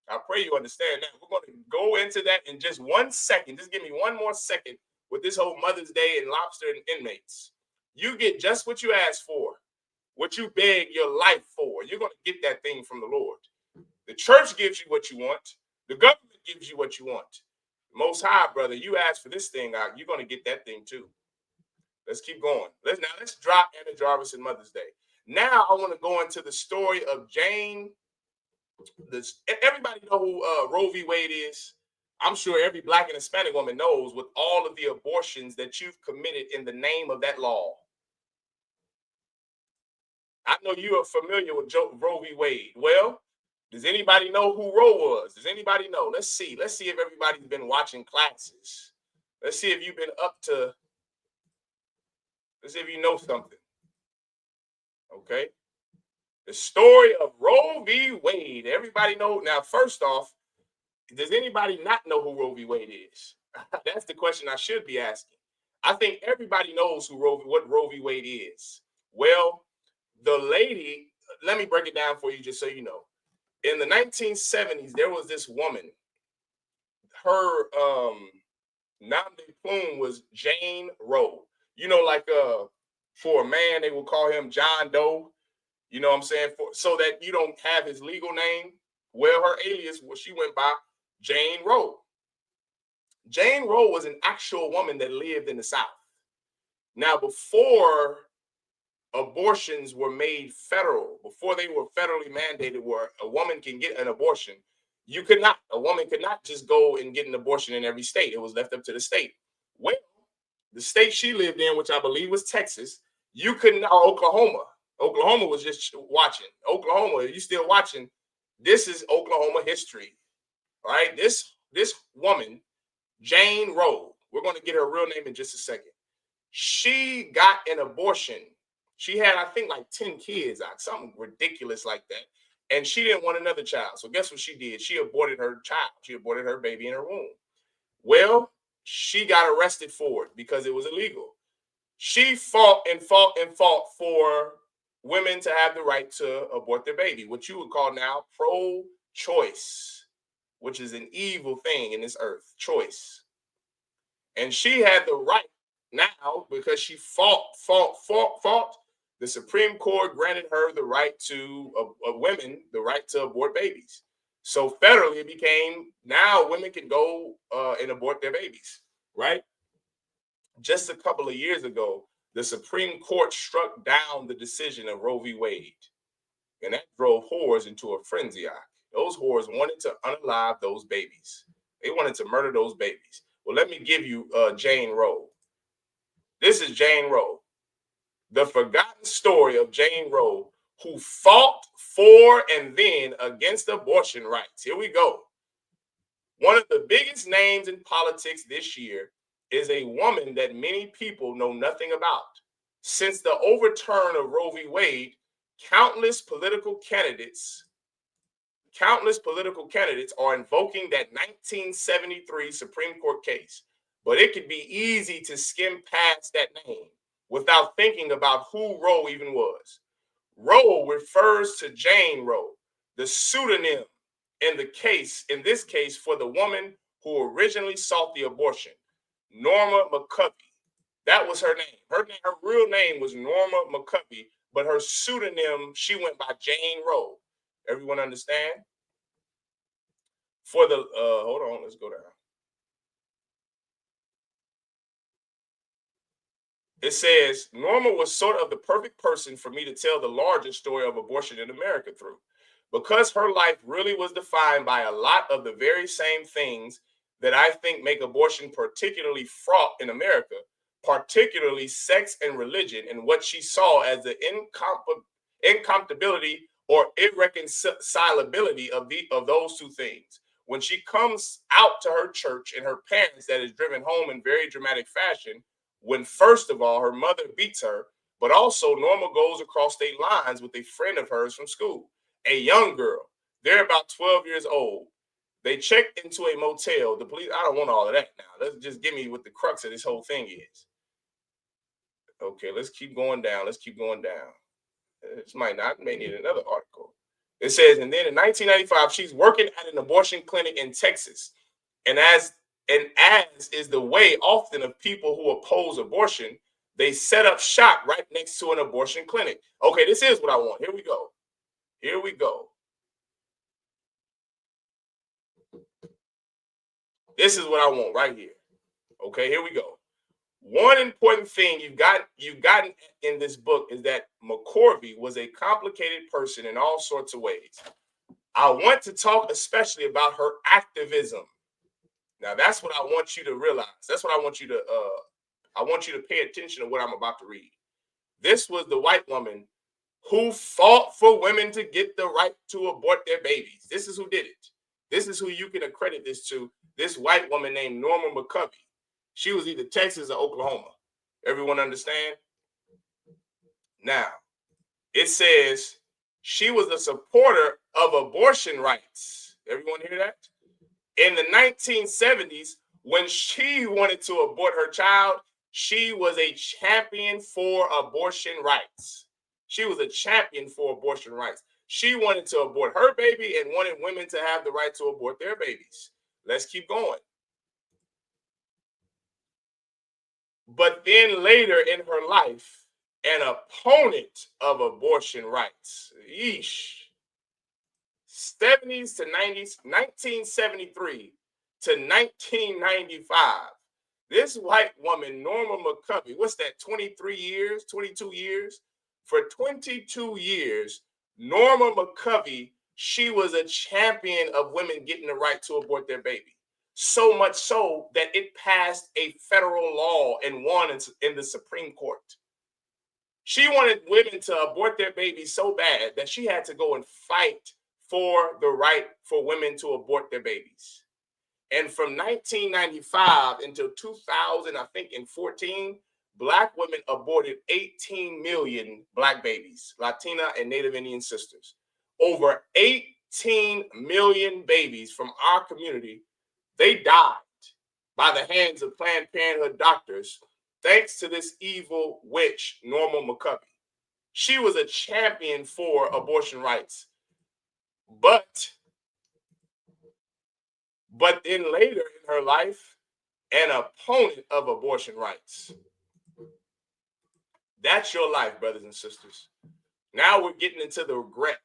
I pray you understand that. We're going to go into that in just 1 second. Just give me one more second with this whole Mother's Day and lobster and inmates. You get just what you asked for, what you beg your life for. You're going to get that thing from the Lord. The church gives you what you want. The government gives you what you want. Most High, brother, you ask for this thing out, you're going to get that thing too. Let's keep going. Let's drop Anna Jarvis and Mother's Day. Now I want to go into the story of Jane. Everybody know who Roe v. Wade is. I'm sure every Black and Hispanic woman knows, with all of the abortions that you've committed in the name of that law. I know you are familiar with Roe v. Wade. Well, does anybody know who Roe was? Does anybody know? Let's see. Let's see if everybody's been watching classes. Let's see if you've been up to. Let's see if you know something. Okay. The story of Roe v. Wade. Everybody know. Now, first off, does anybody not know who Roe v. Wade is? That's the question I should be asking. I think everybody knows what Roe v. Wade is. Well, the lady, let me break it down for you just so you know. In the 1970s, there was this woman. Her nom de plume was Jane Roe. You know, like for a man, they will call him John Doe. You know what I'm saying? So that you don't have his legal name. Well, her alias, she went by Jane Roe. Jane Roe was an actual woman that lived in the South. Now, before abortions were made federal, before they were federally mandated where a woman can get an abortion, a woman could not just go and get an abortion in every state. It was left up to the state. Well, the state she lived in, which I believe was Texas, you couldn't, or Oklahoma. Oklahoma was just watching. Oklahoma, you still watching? This is Oklahoma history, right? This woman, Jane Roe, we're going to get her real name in just a second. She got an abortion. She had, I think, like 10 kids, something ridiculous like that. And she didn't want another child. So guess what she did? She aborted her child. She aborted her baby in her womb. Well, she got arrested for it because it was illegal. She fought and fought and fought for women to have the right to abort their baby, what you would call now pro-choice, which is an evil thing in this earth, choice. And she had the right now because she fought. The Supreme Court granted her the right to women, the right to abort babies. So federally, it became now women can go and abort their babies, right? Just a couple of years ago, the Supreme Court struck down the decision of Roe v. Wade, and that drove whores into a frenzy. Those whores wanted to unalive those babies. They wanted to murder those babies. Well, let me give you Jane Roe. This is Jane Roe, the forgotten story of Jane Roe, who fought for and then against abortion rights. Here we go. One of the biggest names in politics this year is a woman that many people know nothing about. Since the overturn of Roe v. Wade, countless political candidates are invoking that 1973 Supreme Court case. But it could be easy to skim past that name without thinking about who Roe even was. Roe refers to Jane Roe, the pseudonym in this case for the woman who originally sought the abortion, Norma McCovey. That was her name. Her real name was Norma McCovey, but her pseudonym, she went by Jane Roe. Everyone understand? For the, hold on, let's go down. It says, Norma was sort of the perfect person for me to tell the larger story of abortion in America through, because her life really was defined by a lot of the very same things that I think make abortion particularly fraught in America, particularly sex and religion, and what she saw as the incompatibility or irreconcilability of those two things. When she comes out to her church and her parents that is driven home in very dramatic fashion, when first of all, her mother beats her, but also Norma goes across state lines with a friend of hers from school. a young girl. They're about 12 years old. They checked into a motel. The police, I don't want all of that now. Let's just give me what the crux of this whole thing is. Okay, let's keep going down. Let's keep going down. This may need another article. It says, and then in 1995, she's working at an abortion clinic in Texas. And as is the way often of people who oppose abortion, they set up shop right next to an abortion clinic. Okay, this is what I want. Here we go. Here we go. This is what I want right here. Okay, here we go. One important thing you've gotten in this book is that McCorvey was a complicated person in all sorts of ways. I want to talk especially about her activism. Now, that's what I want you to realize. That's what I want you to pay attention to what I'm about to read. This was the white woman who fought for women to get the right to abort their babies. This is who did it. This is who you can accredit this to. This white woman named Norma McCovey. She was either Texas or Oklahoma. Everyone understand? Now, it says she was a supporter of abortion rights. Everyone hear that? In the 1970s, when she wanted to abort her child, she was a champion for abortion rights. She was a champion for abortion rights. She wanted to abort her baby and wanted women to have the right to abort their babies. Let's keep going. But then later in her life, an opponent of abortion rights, 70s to 90s, 1973 to 1995, this white woman, Norma McCovey, what's that, 23 years, 22 years? For 22 years, Norma McCovey, she was a champion of women getting the right to abort their baby. So much so that it passed a federal law and won in the Supreme Court. She wanted women to abort their babies so bad that she had to go and fight for the right for women to abort their babies. And from 1995 until 2000, I think in 14, Black women aborted 18 million Black babies, Latina and Native Indian sisters. Over 18 million babies from our community, they died by the hands of Planned Parenthood doctors, thanks to this evil witch, Norma McCovey. She was a champion for abortion rights. But then later in her life, an opponent of abortion rights. That's your life, brothers and sisters. Now we're getting into the regret.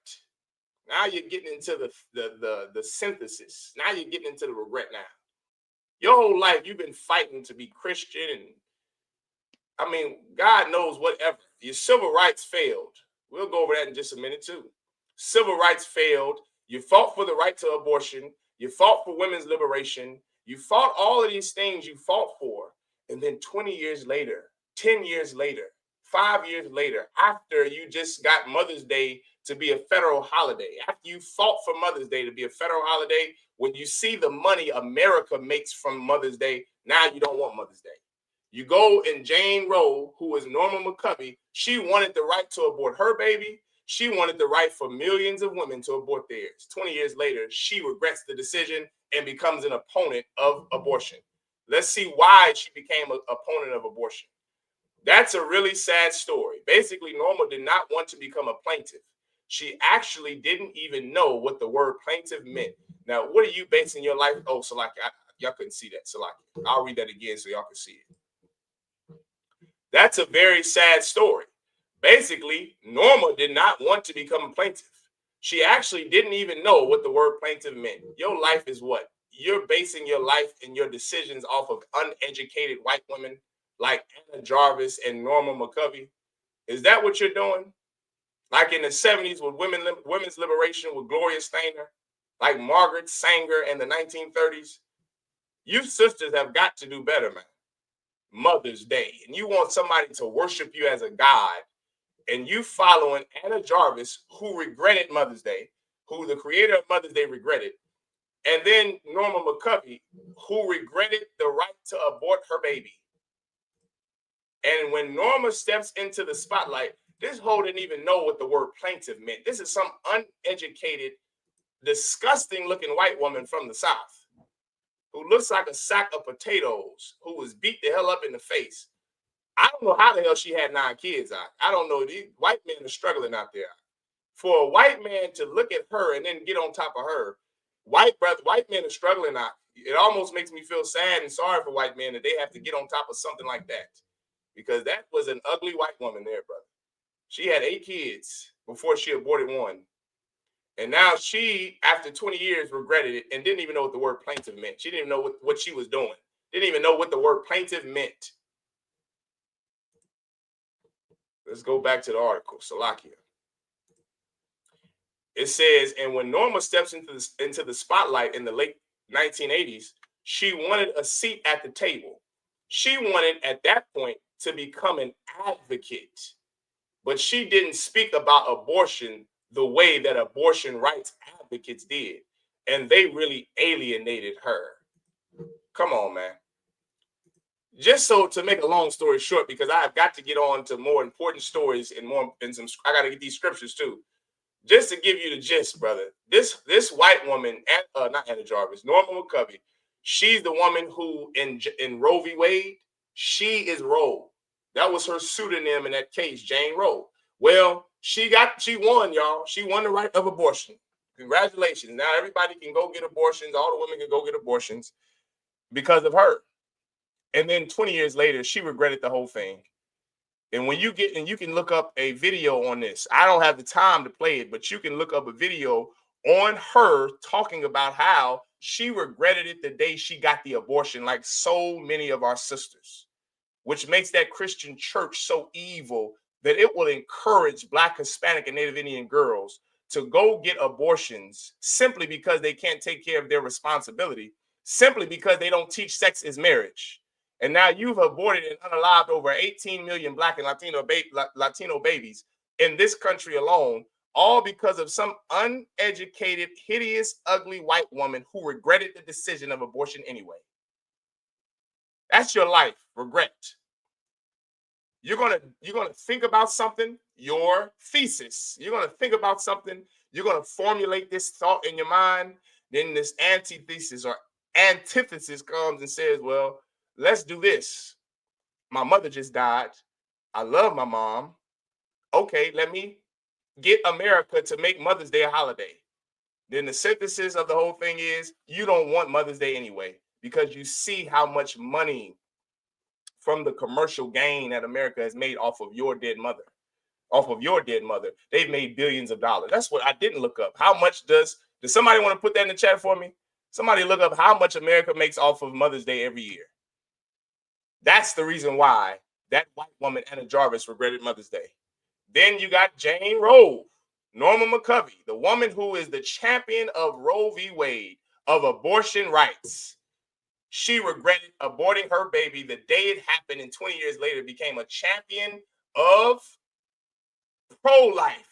Now you're getting into the synthesis. Now you're getting into the regret now. Your whole life, you've been fighting to be Christian. And I mean, God knows whatever. Your civil rights failed. We'll go over that in just a minute too. Civil rights failed. You fought for the right to abortion. You fought for women's liberation. You fought all of these things you fought for. And then 20 years later, 10 years later, 5 years later, after you just got Mother's Day to be a federal holiday, after you fought for Mother's Day to be a federal holiday, when you see the money America makes from Mother's Day, now you don't want Mother's Day. You go and Jane Roe, who is Norma McCovey, she wanted the right to abort her baby. She wanted the right for millions of women to abort theirs. 20 years later, she regrets the decision and becomes an opponent of abortion. Let's see why she became an opponent of abortion. That's a really sad story. Basically, Norma did not want to become a plaintiff. She actually didn't even know what the word plaintiff meant. Now, what are you basing your life? Oh, Salaki, y'all couldn't see that. Salaki, I'll read that again so y'all can see it. That's a very sad story. Basically, Norma did not want to become a plaintiff. She actually didn't even know what the word plaintiff meant. Your life is what? You're basing your life and your decisions off of uneducated white women like Anna Jarvis and Norma McCovey. Is that what you're doing? Like in the 70s with women's liberation with Gloria Steiner, like Margaret Sanger in the 1930s. You sisters have got to do better, man. Mother's Day. And you want somebody to worship you as a god. And you following Anna Jarvis, who regretted Mother's Day, who the creator of Mother's Day regretted. And then Norma McCovey, who regretted the right to abort her baby. And when Norma steps into the spotlight, This hoe didn't even know what the word plaintiff meant. This is some uneducated, disgusting looking white woman from the South who looks like a sack of potatoes, who was beat the hell up in the face. I don't know how the hell she had 9 kids out. I don't know. These white men are struggling out there. For a white man to look at her and then get on top of her, white men are struggling out. It almost makes me feel sad and sorry for white men that they have to get on top of something like that, because that was an ugly white woman there, brother. She had 8 kids before she aborted 1. And now she, after 20 years, regretted it and didn't even know what the word plaintiff meant. She didn't even know what she was doing. Didn't even know what the word plaintiff meant. Let's go back to the article, Salakia. It says, and when Norma steps into the spotlight in the late 1980s, she wanted a seat at the table. She wanted, at that point, to become an advocate. But she didn't speak about abortion the way that abortion rights advocates did. And they really alienated her. Come on, man. Just so to make a long story short, because I've got to get on to more important stories and I got to get these scriptures too. Just to give you the gist, brother. This white woman, not Anna Jarvis, Norma McCovey, she's the woman who in Roe v. Wade, she is Roe. That was her pseudonym in that case, Jane Roe. Well, she won, y'all. She won the right of abortion. Congratulations. Now everybody can go get abortions. All the women can go get abortions because of her. And then 20 years later, she regretted the whole thing. And when you can look up a video on this. I don't have the time to play it, but you can look up a video on her talking about how she regretted it the day she got the abortion, like so many of our sisters, which makes that Christian church so evil that it will encourage Black, Hispanic, and Native Indian girls to go get abortions simply because they can't take care of their responsibility, simply because they don't teach sex is marriage. And now you've aborted and unalived over 18 million Black and Latino babies in this country alone, all because of some uneducated, hideous, ugly white woman who regretted the decision of abortion anyway. That's your life, regret. You're gonna think about something, your thesis. You're gonna think about something. You're gonna formulate this thought in your mind. Then this antithesis or antithesis comes and says, well, let's do this. My mother just died. I love my mom. Okay, let me get America to make Mother's Day a holiday. Then the synthesis of the whole thing is you don't want Mother's Day anyway, because you see how much money from the commercial gain that America has made off of your dead mother. They've made billions of dollars. That's what I didn't look up. How much does somebody want to put that in the chat for me? Somebody look up how much America makes off of Mother's Day every year. That's the reason why that white woman, Anna Jarvis, regretted Mother's Day. Then you got Jane Roe, Norma McCovey, the woman who is the champion of Roe v. Wade, of abortion rights. She regretted aborting her baby the day it happened, and 20 years later became a champion of pro-life.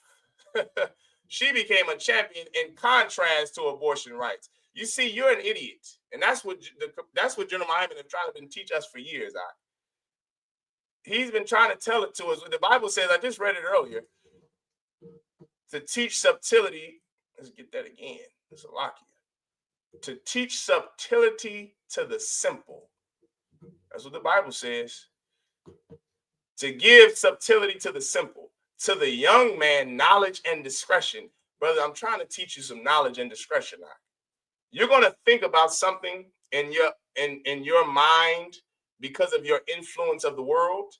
She became a champion in contrast to abortion rights. You see, you're an idiot, and that's what General Muhammad has tried to teach us for years. He's been trying to tell it to us. The Bible says, I just read it earlier, to teach subtlety. Let's get that again. It's a lock here. To teach subtlety to the simple. That's what the Bible says. To give subtlety to the simple. To the young man, knowledge and discretion. Brother, I'm trying to teach you some knowledge and discretion now. You're going to think about something in your mind because of your influence of the world,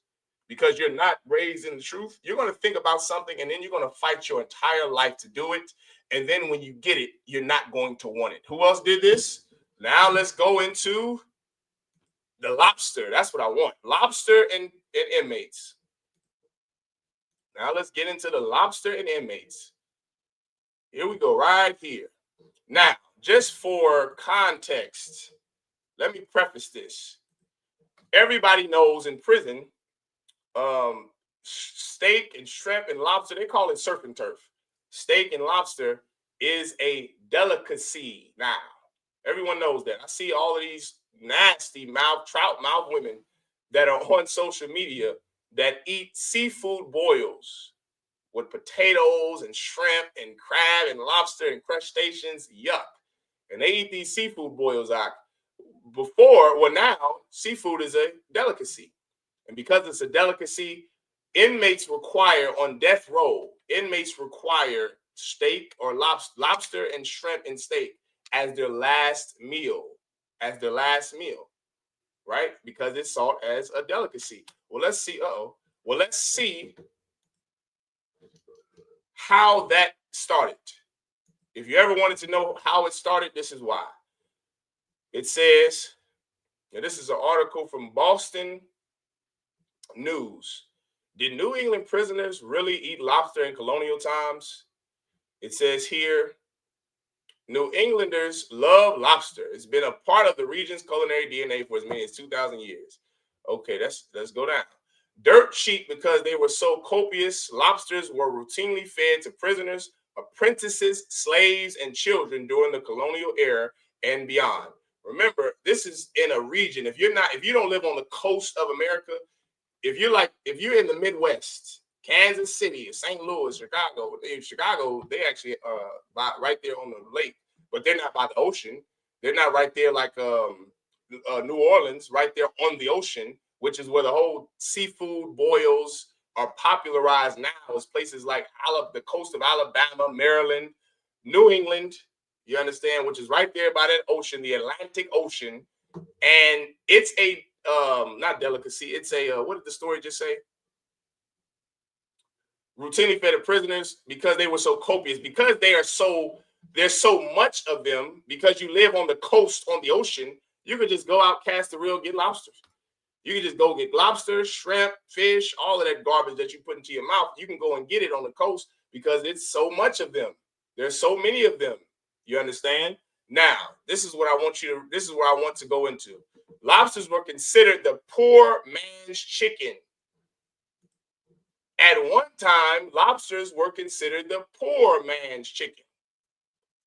because you're not raised in the truth. You're going to think about something, and then you're going to fight your entire life to do it. And then when you get it, you're not going to want it. Who else did this? Now let's go into the lobster. That's what I want. Lobster and inmates. Now let's get into the lobster and inmates. Here we go, right here. Now, just for context, let me preface this. Everybody knows in prison, steak and shrimp and lobster, they call it surf and turf. Steak and lobster is a delicacy now. Everyone knows that. I see all of these nasty trout mouth women that are on social media that eat seafood boils with potatoes and shrimp and crab and lobster and crustaceans. Yuck. And they eat these seafood boils out. Before, well, now seafood is a delicacy. And because it's a delicacy, inmates require on death row, inmates require steak or lobster and shrimp and steak as their last meal, right? Because it's sought as a delicacy. Well, let's see. Well, let's see how that started. If you ever wanted to know how it started, this is why. It says, and this is an article from Boston News. Did New England prisoners really eat lobster in colonial times? It says here, New Englanders love lobster. It's been a part of the region's culinary DNA for as many as 2,000 years. Okay, let's go down. Dirt cheap because they were so copious. Lobsters were routinely fed to prisoners, apprentices, slaves, and children during the colonial era and beyond. Remember, this is in a region. If you don't live on the coast of America, if you're in the Midwest, Kansas City, St. Louis, Chicago, they actually right there on the lake, but they're not by the ocean. They're not right there like New Orleans, right there on the ocean, which is where the whole seafood boils are popularized now. Is places like the coast of Alabama, Maryland, New England, you understand, which is right there by that ocean, the Atlantic Ocean. And it's a not delicacy, it's a what did the story just say? Routinely fed to prisoners because they were so copious, because there's so much of them, because you live on the coast on the ocean, you could just go out, cast the reel, get lobsters. You can just go get lobster, shrimp, fish, all of that garbage that you put into your mouth. You can go and get it on the coast because it's so much of them. There's so many of them. You understand? Now, this is where I want to go into. Lobsters were considered the poor man's chicken. At one time, lobsters were considered the poor man's chicken.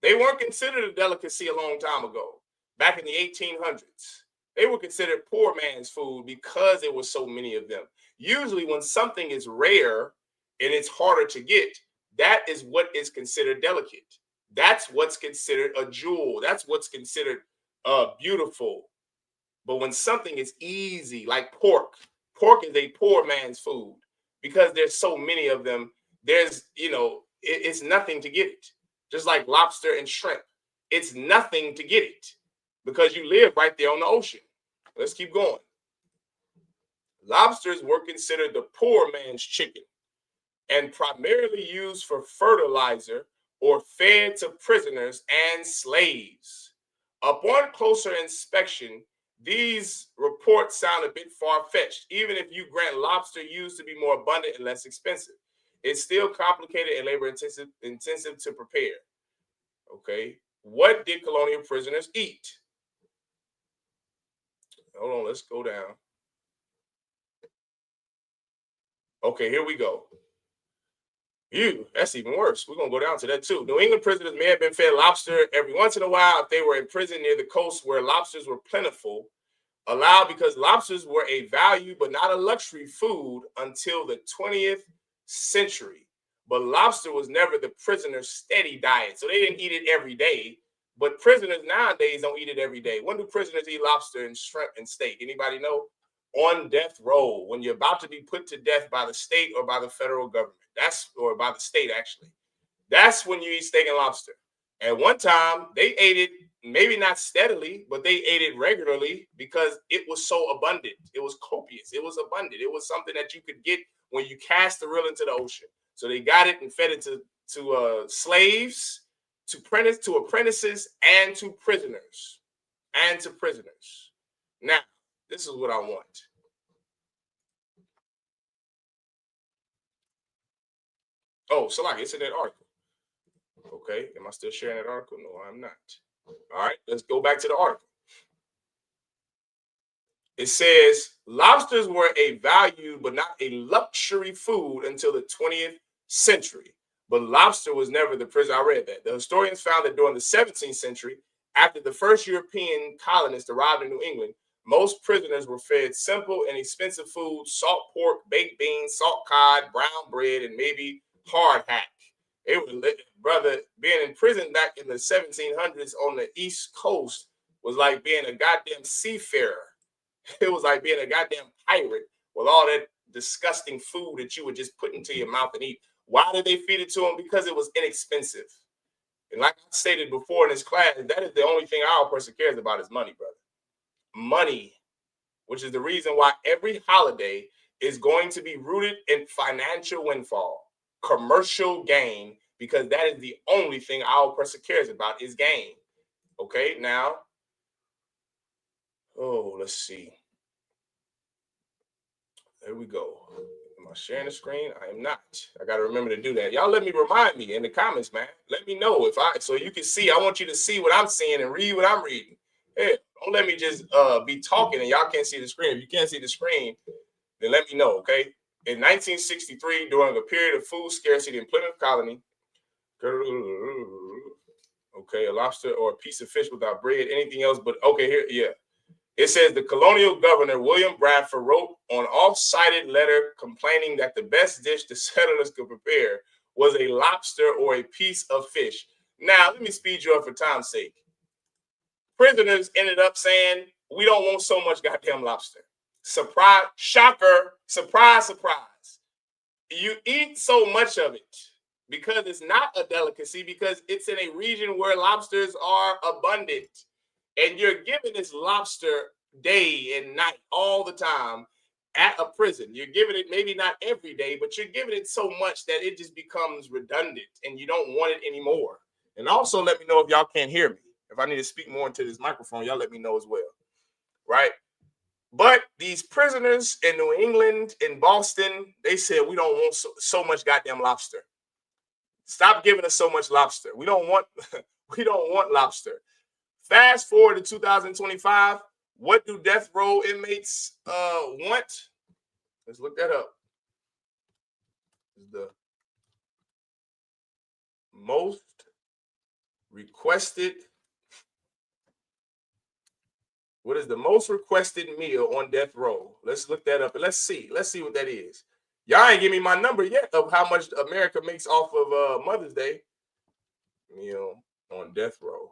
They weren't considered a delicacy a long time ago, back in the 1800s. They were considered poor man's food because there were so many of them. Usually when something is rare and it's harder to get, that is what is considered delicate. That's what's considered a jewel. That's what's considered beautiful. But when something is easy, like pork is a poor man's food because there's so many of them. It's nothing to get it. Just like lobster and shrimp, it's nothing to get it because you live right there on the ocean. Let's keep going. Lobsters were considered the poor man's chicken and primarily used for fertilizer or fed to prisoners and slaves. Upon closer inspection, these reports sound a bit far-fetched. Even if you grant lobster use to be more abundant and less expensive, it's still complicated and labor-intensive to prepare. Okay, what did colonial prisoners eat? Hold on, let's go down. Okay, here we go. That's even worse. We're going to go down to that too. New England prisoners may have been fed lobster every once in a while if they were in prison near the coast where lobsters were plentiful, allowed because lobsters were a value but not a luxury food until the 20th century. But lobster was never the prisoner's steady diet, so they didn't eat it every day. But prisoners nowadays don't eat it every day. When do prisoners eat lobster and shrimp and steak? Anybody know? On death row, when you're about to be put to death by the state or by the federal government. Or by the state, actually. That's when you eat steak and lobster. At one time, they ate it, maybe not steadily, but they ate it regularly because it was so abundant. It was copious. It was abundant. It was something that you could get when you cast the reel into the ocean. So they got it and fed it to slaves, to apprentices, and to prisoners. Now, this is what I want. Oh, Salaki, it's in that article. Okay, am I still sharing that article? No, I'm not. All right, let's go back to the article. It says lobsters were a value but not a luxury food until the 20th century. But lobster was never the prison. I read that. The historians found that during the 17th century, after the first European colonists arrived in New England, most prisoners were fed simple and expensive food, salt pork, baked beans, salt cod, brown bread, and maybe hard hack. It was, brother, being in prison back in the 1700s on the East Coast was like being a goddamn seafarer. It was like being a goddamn pirate with all that disgusting food that you would just put into your mouth and eat. Why did they feed it to them? Because it was inexpensive. And like I stated before in this class, that is the only thing our person cares about is money, brother. Money, which is the reason why every holiday is going to be rooted in financial windfall, commercial gain, because that is the only thing our person cares about is gain. Okay, now, let's see. There we go. Am I sharing the screen? I am not. I got to remember to do that. Y'all let me remind me in the comments, man. Let me know so you can see. I want you to see what I'm seeing and read what I'm reading. Hey, don't let me just be talking and y'all can't see the screen. If you can't see the screen, then let me know, okay? In 1963, during a period of food scarcity in Plymouth Colony, okay, a lobster or a piece of fish without bread, anything else but, okay, here, yeah. It says the colonial governor, William Bradford, wrote on off-cited letter complaining that the best dish the settlers could prepare was a lobster or a piece of fish. Now, let me speed you up for time's sake. Prisoners ended up saying, we don't want so much goddamn lobster. Surprise, shocker, surprise, surprise. You eat so much of it because it's not a delicacy, because it's in a region where lobsters are abundant. And you're giving this lobster day and night all the time at a prison. You're giving it maybe not every day, but you're giving it so much that it just becomes redundant and you don't want it anymore. And also let me know if y'all can't hear me. If I need to speak more into this microphone, y'all let me know as well. Right? But these prisoners in New England, in Boston, they said, we don't want so much goddamn lobster. Stop giving us so much lobster. We don't want lobster. Fast forward to 2025. What do death row inmates want? Let's look that up. The most requested. What is the most requested meal on death row? Let's look that up and let's see. Let's see what that is. Y'all ain't give me my number yet of how much America makes off of Mother's Day meal on death row.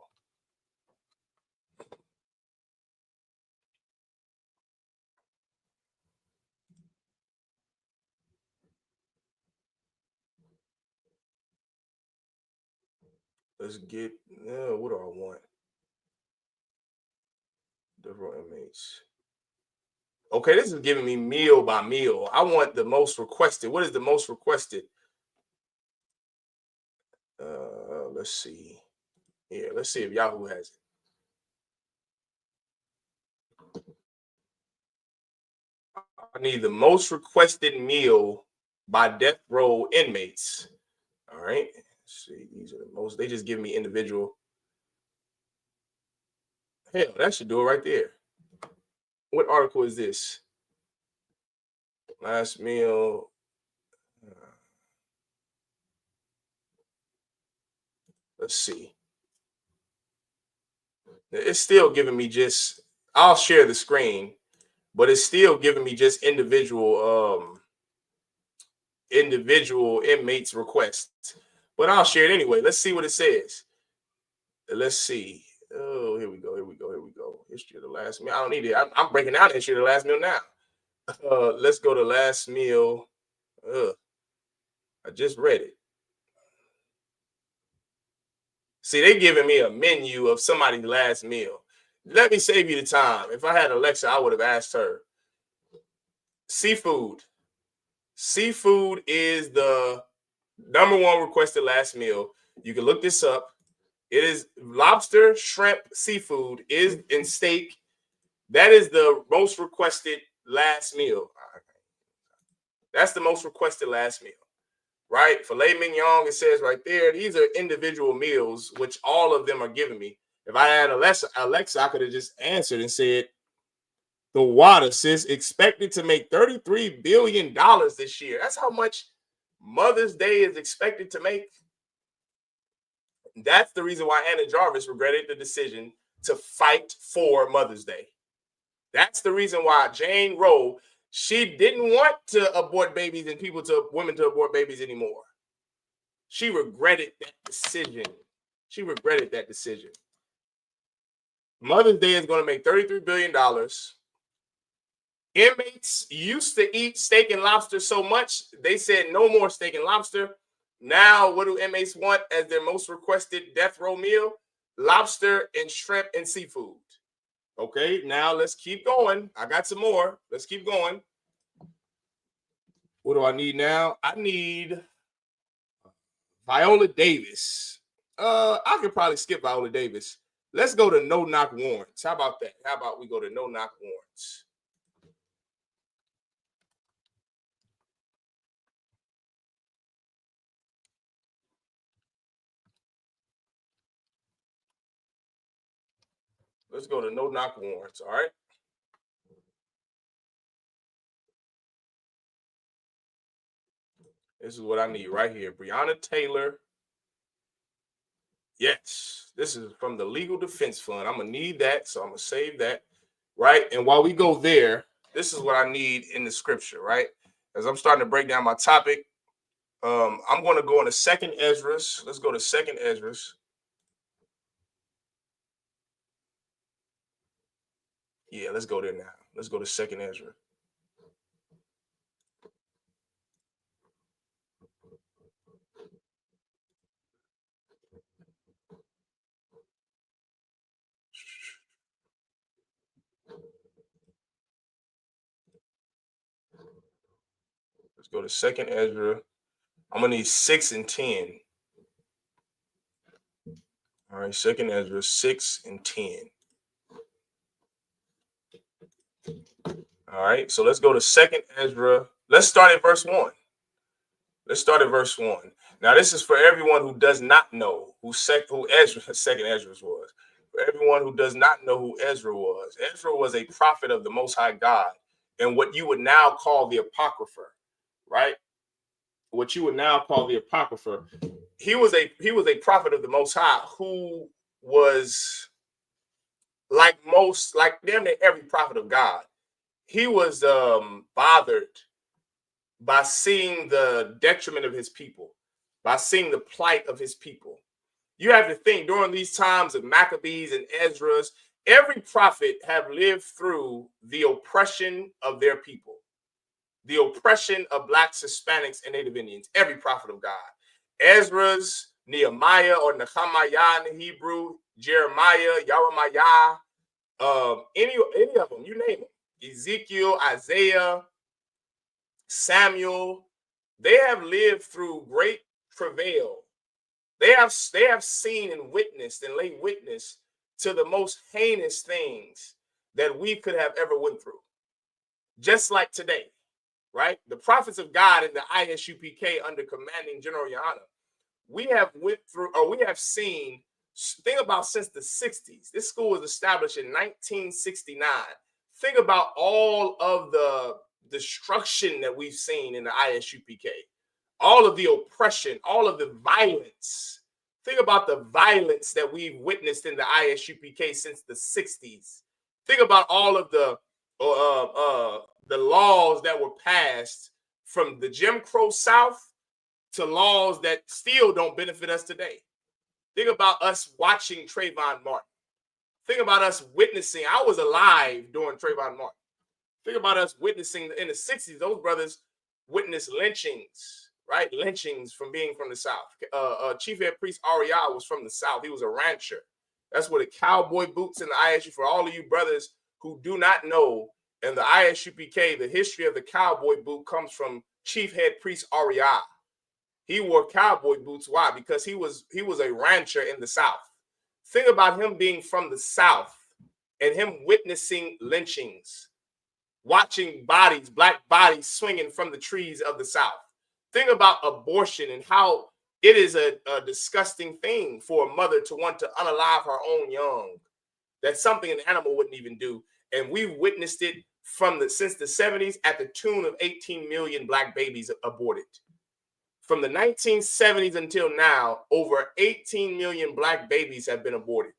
Let's get, what do I want? Death row inmates. Okay, this is giving me meal by meal. I want the most requested. What is the most requested? Let's see. Yeah, let's see if Yahoo has it. I need the most requested meal by death row inmates. All right. Let's see, these are the most. They just give me individual. Hell, that should do it right there. What article is this? Last meal. Let's see. It's still giving me just, I'll share the screen, but it's still giving me just individual inmates requests. But I'll share it anyway. Let's see what it says. Let's see. Oh, here we go. History of the last meal. I don't need it. I'm breaking down the history of the last meal now. Let's go to last meal. I just read it. See, they giving me a menu of somebody's last meal. Let me save you the time. If I had Alexa, I would have asked her. Seafood. Seafood is the number one requested last meal. You can look this up. It is lobster, shrimp, seafood is in steak. That is the most requested last meal. That's the most requested last meal, right? Filet mignon, it says right there. These are individual meals, which all of them are giving me. If I had Alexa, I could have just answered and said, the water, sis, expected to make $33 billion this year. That's how much Mother's Day is expected to make. That's the reason why Anna Jarvis regretted the decision to fight for Mother's Day. That's the reason why Jane Roe, she didn't want to abort babies and women to abort babies anymore. She regretted that decision. She regretted that decision. Mother's Day is going to make $33 billion. Inmates used to eat steak and lobster so much, they said no more steak and lobster. Now, what do inmates want as their most requested death row meal? Lobster and shrimp and seafood. Okay, now let's keep going. I got some more. Let's keep going. What do I need now? I need Viola Davis. I could probably skip Viola Davis. Let's go to no-knock warrants. How about that? How about we go to no-knock warrants? Let's go to no-knock warrants, all right? This is what I need right here. Breonna Taylor. Yes, this is from the Legal Defense Fund. I'm going to need that, so I'm going to save that, right? And while we go there, this is what I need in the scripture, right? As I'm starting to break down my topic, I'm going to go into 2nd Ezra. Let's go to 2nd Ezra. Yeah, let's go there now. Let's go to 2nd Ezra. Let's go to 2nd Ezra. I'm going to need 6 and 10. All right, 2nd Ezra, 6 and 10. All right, so let's go to 2nd Ezra. Let's start at verse 1. Let's start at verse 1. Now, this is for everyone who does not know who Ezra, 2nd Ezra was. For everyone who does not know who Ezra was. Ezra was a prophet of the Most High God, and what you would now call the Apocrypher, right? What you would now call the Apocrypher. He was a prophet of the Most High who was like damn near every prophet of God. He was bothered by seeing the detriment of his people, by seeing the plight of his people. You have to think during these times of Maccabees and Ezra's, every prophet have lived through the oppression of their people, the oppression of Blacks, Hispanics, and Native Indians, every prophet of God. Ezra's, Nehemiah or Nehemiah in the Hebrew, Jeremiah, Jeremiah, any of them, you name them. Ezekiel, Isaiah, Samuel, they have lived through great travail. They have seen and witnessed and laid witness to the most heinous things that we could have ever went through. Just like today, right? The prophets of God in the Isupk under commanding General Yohana, we have seen, think about since the 60s. This school was established in 1969. Think about all of the destruction that we've seen in the Isupk, all of the oppression, all of the violence. Think about the violence that we've witnessed in the Isupk since the 60s. Think about all of the laws that were passed from the Jim Crow South to laws that still don't benefit us today. Think about us watching Trayvon Martin. Think about us witnessing. I was alive during Trayvon Martin. Think about us witnessing in the 60s. Those brothers witnessed lynchings, right? Lynchings from being from the South. Chief Head Priest Ariel was from the South. He was a rancher. That's where the cowboy boots in the ISU, for all of you brothers who do not know, in the ISUPK, the history of the cowboy boot comes from Chief Head Priest Ariel. He wore cowboy boots. Why? Because he was a rancher in the South. Think about him being from the South and him witnessing lynchings, watching bodies, black bodies swinging from the trees of the South. Think about abortion and how it is a disgusting thing for a mother to want to unalive her own young. That's something an animal wouldn't even do. And we've witnessed it since the 70s at the tune of 18 million black babies aborted. From the 1970s until now, over 18 million black babies have been aborted.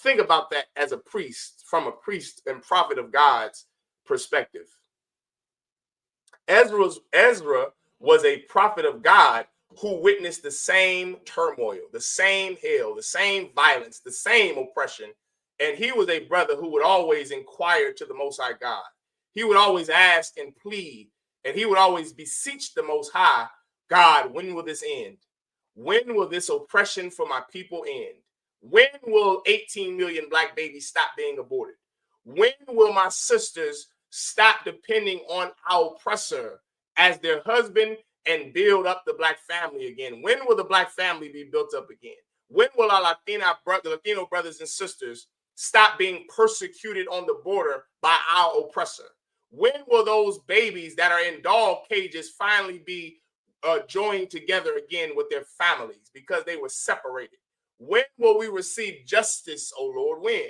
Think about that as a priest, from a priest and prophet of God's perspective. Ezra was a prophet of God who witnessed the same turmoil, the same hell, the same violence, the same oppression. And he was a brother who would always inquire to the Most High God. He would always ask and plead, and he would always beseech the Most High, God, when will this end? When will this oppression for my people end? When will 18 million black babies stop being aborted? When will my sisters stop depending on our oppressor as their husband and build up the black family again? When will the black family be built up again? When will our Latino brothers and sisters stop being persecuted on the border by our oppressor? When will those babies that are in dog cages finally be joined together again with their families because they were separated? When will we receive justice, O Lord? When?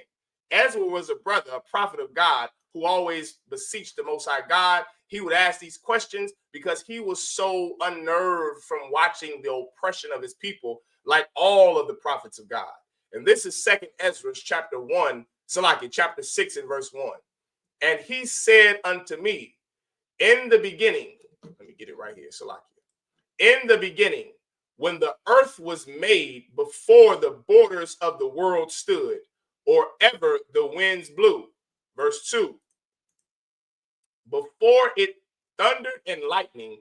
Ezra was a brother, a prophet of God, who always beseeched the Most High God. He would ask these questions because he was so unnerved from watching the oppression of his people, like all of the prophets of God. And this is 2nd Ezra chapter 1, chapter 6 and verse 1. And he said unto me, in the beginning, let me get it right here, Salakia. In the beginning, when the earth was made, before the borders of the world stood, or ever the winds blew. Verse 2. Before it thundered and lightning,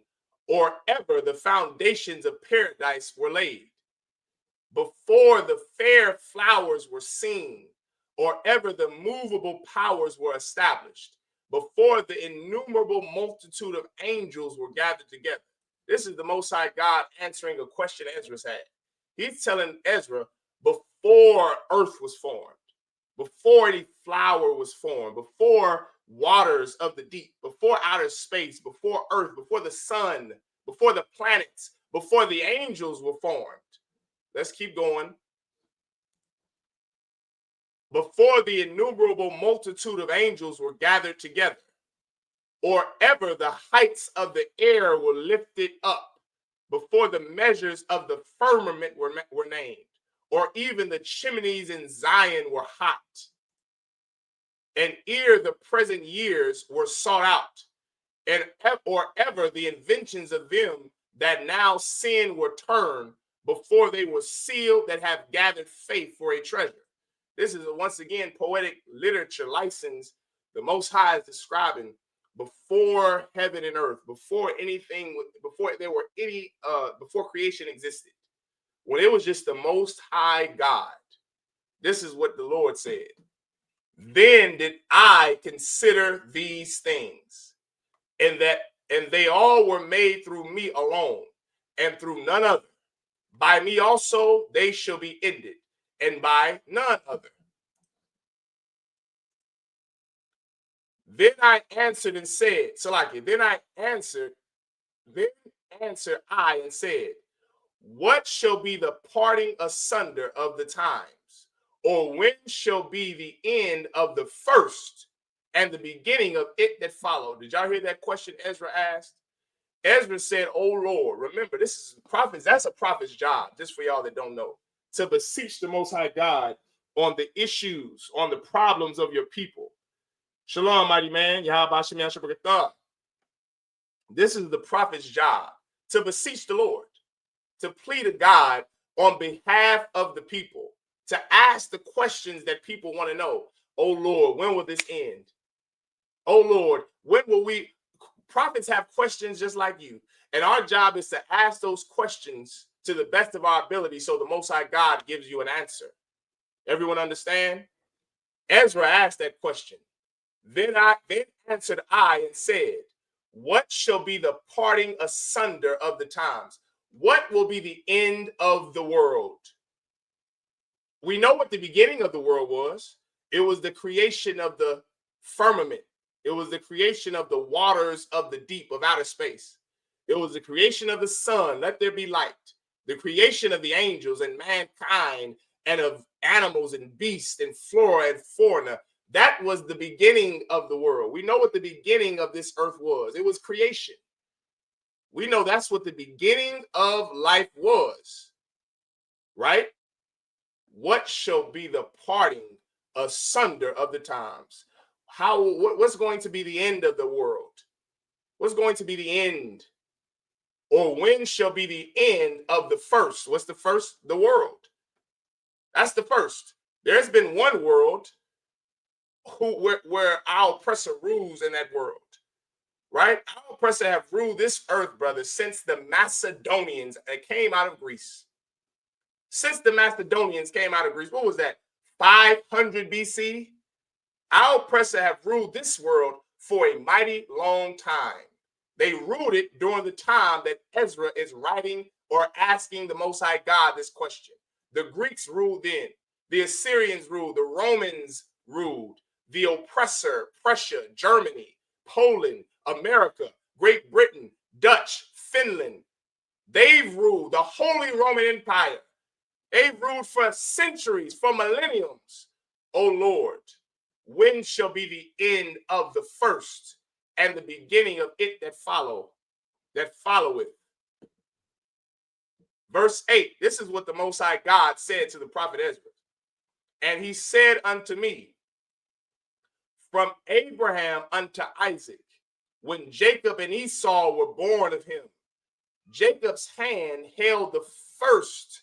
or ever the foundations of paradise were laid. Before the fair flowers were seen, or ever the movable powers were established. Before the innumerable multitude of angels were gathered together. This is the Most High God answering a question Ezra had. He's telling Ezra, before earth was formed, before any flower was formed, before waters of the deep, before outer space, before earth, before the sun, before the planets, before the angels were formed. Let's keep going. Before the innumerable multitude of angels were gathered together, or ever the heights of the air were lifted up, before the measures of the firmament were named, or even the chimneys in Zion were hot, and ere the present years were sought out, and or ever the inventions of them that now sin were turned, before they were sealed that have gathered faith for a treasure. This is once again poetic literature license. The Most High is describing before heaven and earth, before anything, before there were any, before creation existed, when it was just the Most High God. This is what the Lord said. Then did I consider these things, and they all were made through me alone, and through none other. By me also they shall be ended, and by none other. Then I answered and said, then answered I and said, what shall be the parting asunder of the times? Or when shall be the end of the first and the beginning of it that followed? Did y'all hear that question Ezra asked? Ezra said, oh Lord, remember, this is prophets. That's a prophet's job, just for y'all that don't know, to beseech the Most High God on the issues, on the problems of your people. Shalom, mighty man. This is the prophet's job, to beseech the Lord, to plead to God on behalf of the people, to ask the questions that people want to know. Oh Lord, when will this end? Oh Lord, when will we? Prophets have questions just like you. And our job is to ask those questions to the best of our ability so the Most High God gives you an answer. Everyone understand? Ezra asked that question. Then answered I and said, what shall be the parting asunder of the times? What will be the end of the world? We know what the beginning of the world was. It was the creation of the firmament. It was the creation of the waters of the deep, of outer space. It was the creation of the sun. Let there be light. The creation of the angels and mankind and of animals and beasts and flora and fauna. That was the beginning of the world. We know what the beginning of this earth was. It was creation. We know that's what the beginning of life was, right? What shall be the parting asunder of the times? What's going to be the end of the world? What's going to be the end? Or when shall be the end of the first? What's the first? The world. That's the first. There's been one world where our oppressor rules in that world, right? Our oppressor have ruled this earth, brother, since the Macedonians came out of Greece. Since the Macedonians came out of Greece, what was that? 500 BC? Our oppressor have ruled this world for a mighty long time. They ruled it during the time that Ezra is writing or asking the Most High God this question. The Greeks ruled then. The Assyrians ruled. The Romans ruled. The oppressor, Prussia, Germany, Poland, America, Great Britain, Dutch, Finland. They've ruled the Holy Roman Empire. They've ruled for centuries, for millenniums. O Lord, when shall be the end of the first and the beginning of it that followeth? Verse 8, this is what the Most High God said to the prophet Ezra. And he said unto me, from Abraham unto Isaac, when Jacob and Esau were born of him, Jacob's hand held the first,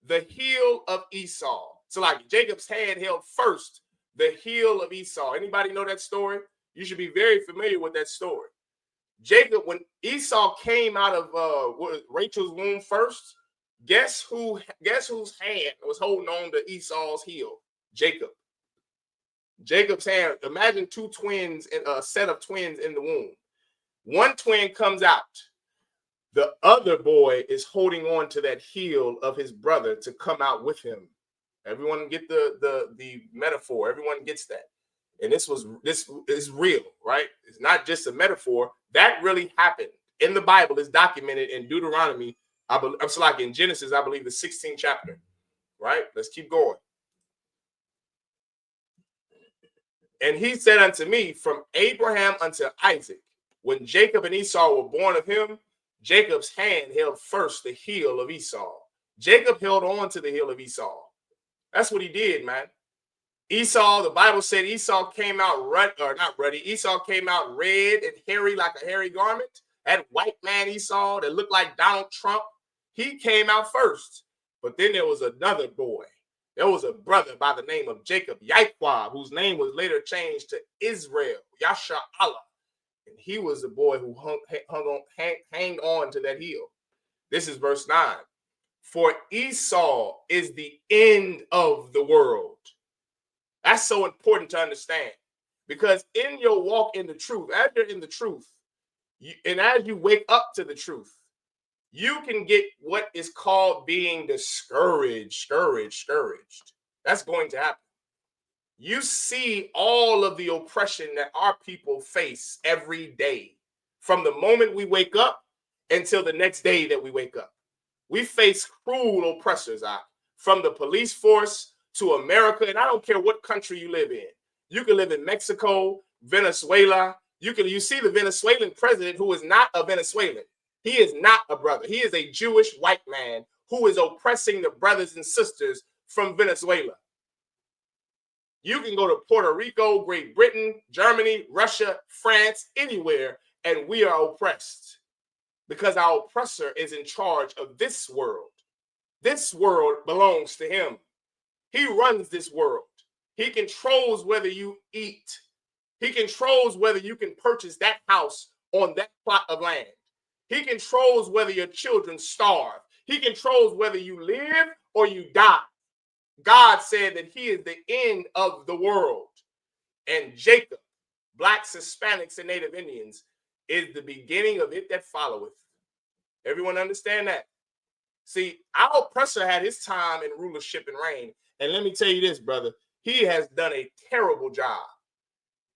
the heel of Esau. So like Jacob's hand held first the heel of Esau. Anybody know that story? You should be very familiar with that story. Jacob, when Esau came out of Rachel's womb first, guess whose hand was holding on to Esau's heel? Jacob. Jacob's hand. Imagine two twins in a set of twins in the womb. One twin comes out. The other boy is holding on to that heel of his brother to come out with him. Everyone get the metaphor. Everyone gets that. And this is real, right? It's not just a metaphor. That really happened in the Bible. It's documented in Deuteronomy. In Genesis, I believe the 16th chapter, right? Let's keep going. And he said unto me, from Abraham unto Isaac, when Jacob and Esau were born of him, Jacob's hand held first the heel of Esau. Jacob held on to the heel of Esau. That's what he did, man. Esau, the Bible said Esau came out not ruddy. Esau came out red and hairy like a hairy garment. That white man Esau that looked like Donald Trump, he came out first. But then there was another boy. There was a brother by the name of Jacob, Yaiqua, whose name was later changed to Israel, Yasha Allah. And he was the boy who hang on to that heel. This is verse 9. For Esau is the end of the world. That's so important to understand. Because in your walk in the truth, as you're in the truth, and as you wake up to the truth, you can get what is called being discouraged. That's going to happen. You see all of the oppression that our people face every day, from the moment we wake up until the next day that we wake up. We face cruel oppressors, from the police force to America, and I don't care what country you live in. You can live in Mexico, Venezuela. You see the Venezuelan president, who is not a Venezuelan. He is not a brother. He is a Jewish white man who is oppressing the brothers and sisters from Venezuela. You can go to Puerto Rico, Great Britain, Germany, Russia, France, anywhere, and we are oppressed because our oppressor is in charge of this world. This world belongs to him. He runs this world. He controls whether you eat. He controls whether you can purchase that house on that plot of land. He controls whether your children starve. He controls whether you live or you die. God said that he is the end of the world. And Jacob, blacks, Hispanics, and Native Indians, is the beginning of it that followeth. Everyone understand that? See, our oppressor had his time in rulership and reign. And let me tell you this, brother, he has done a terrible job,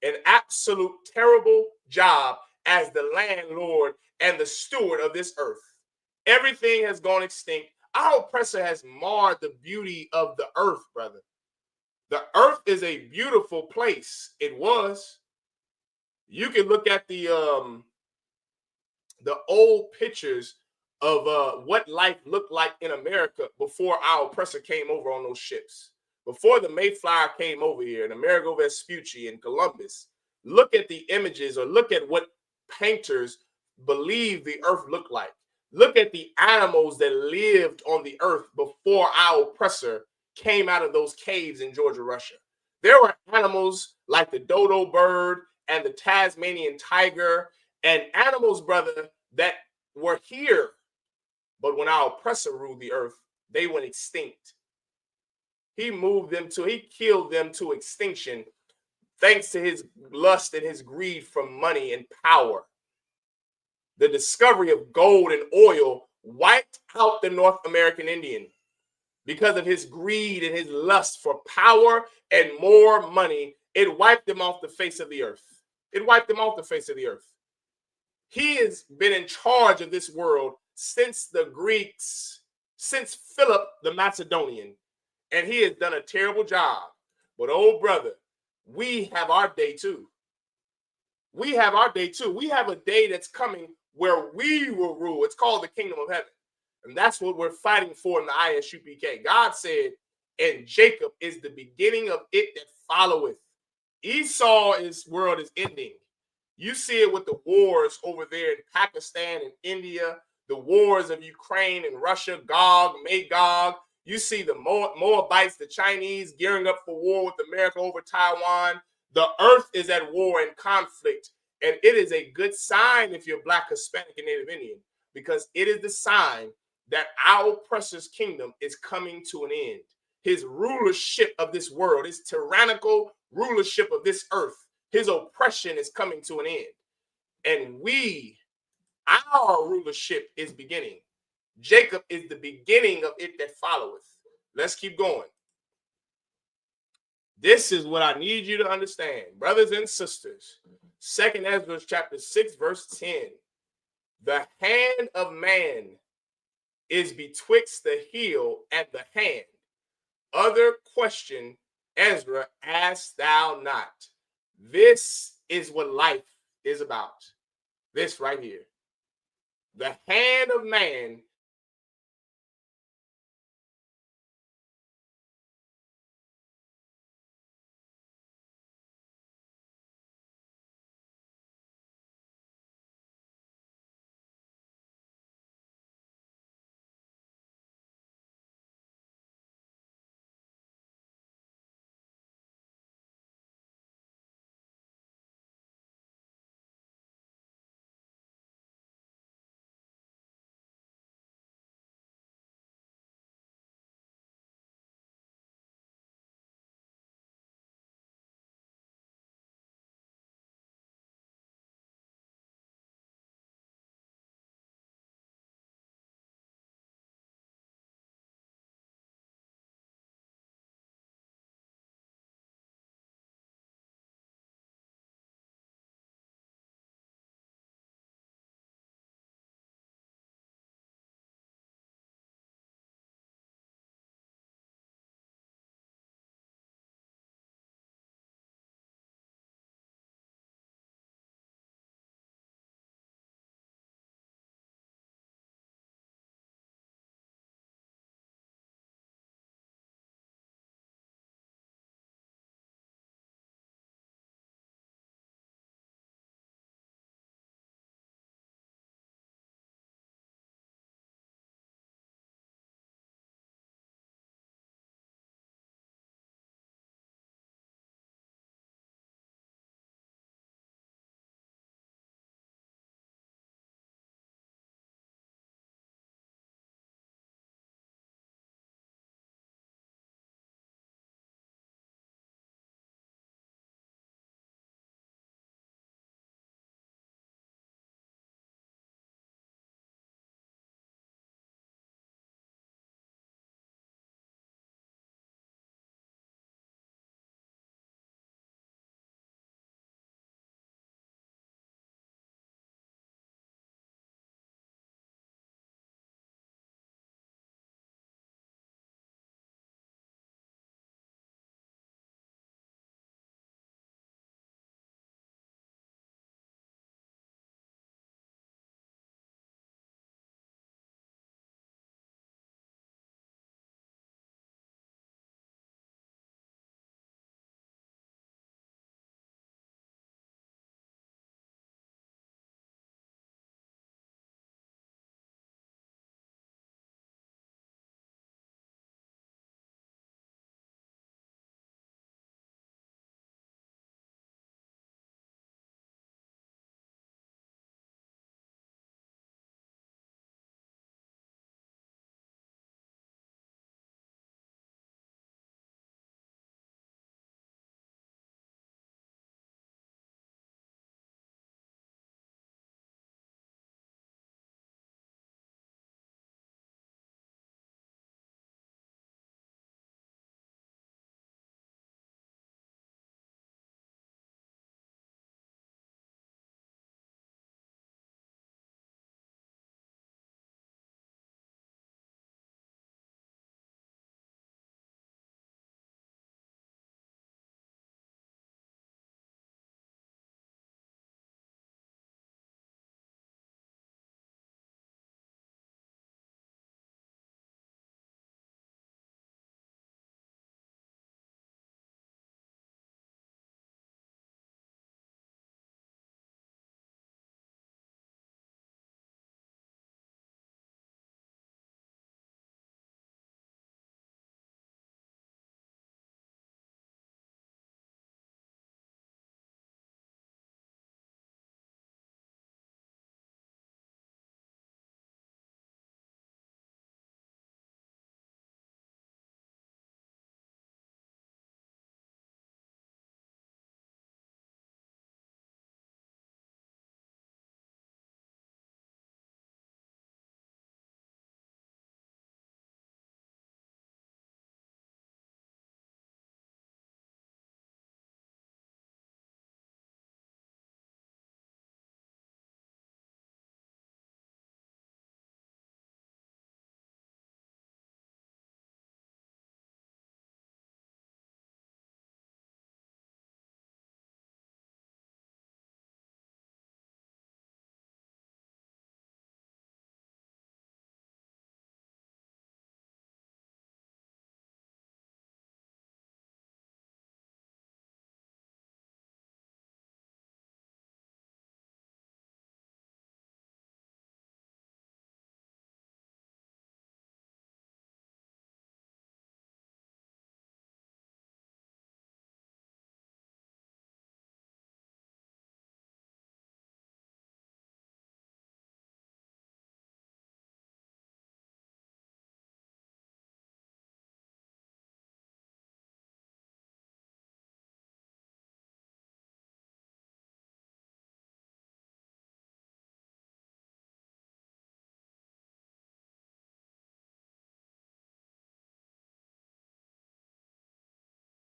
an absolute terrible job as the landlord and the steward of this earth. Everything has gone extinct. Our oppressor has marred the beauty of the earth, brother. The earth is a beautiful place. It was. You can look at the old pictures of what life looked like in America before our oppressor came over on those ships. Before the Mayflower came over here, and Amerigo Vespucci and Columbus. Look at the images, or look at what painters believe the earth looked like. Look at the animals that lived on the earth before our oppressor came out of those caves in Georgia, Russia. There were animals like the dodo bird and the Tasmanian tiger, and animals, brother, that were here. But when our oppressor ruled the earth, they went extinct. He killed them to extinction thanks to his lust and his greed for money and power. The discovery of gold and oil wiped out the North American Indian because of his greed and his lust for power and more money. It wiped them off the face of the earth. It wiped them off the face of the earth. He has been in charge of this world since the Greeks, since Philip the Macedonian, and he has done a terrible job. But oh, brother, we have our day too. We have our day too. We have a day that's coming where we will rule. It's called the kingdom of heaven. And that's what we're fighting for in the Isupk. God said, and Jacob is the beginning of it that followeth. Esau's world is ending. You see it with the wars over there in Pakistan and India, the wars of Ukraine and Russia, Gog, Magog. You see the Moabites, the Chinese gearing up for war with America over Taiwan. The earth is at war and conflict. And it is a good sign if you're Black, Hispanic, and Native Indian, because it is the sign that our oppressor's kingdom is coming to an end. His rulership of this world, his tyrannical rulership of this earth, his oppression is coming to an end. And our rulership is beginning. Jacob is the beginning of it that followeth. Let's keep going. This is what I need you to understand, brothers and sisters. 2 Ezra chapter 6, verse 10. The hand of man is betwixt the heel and the hand. Other question, Ezra, ask thou not. This is what life is about. This right here. The hand of man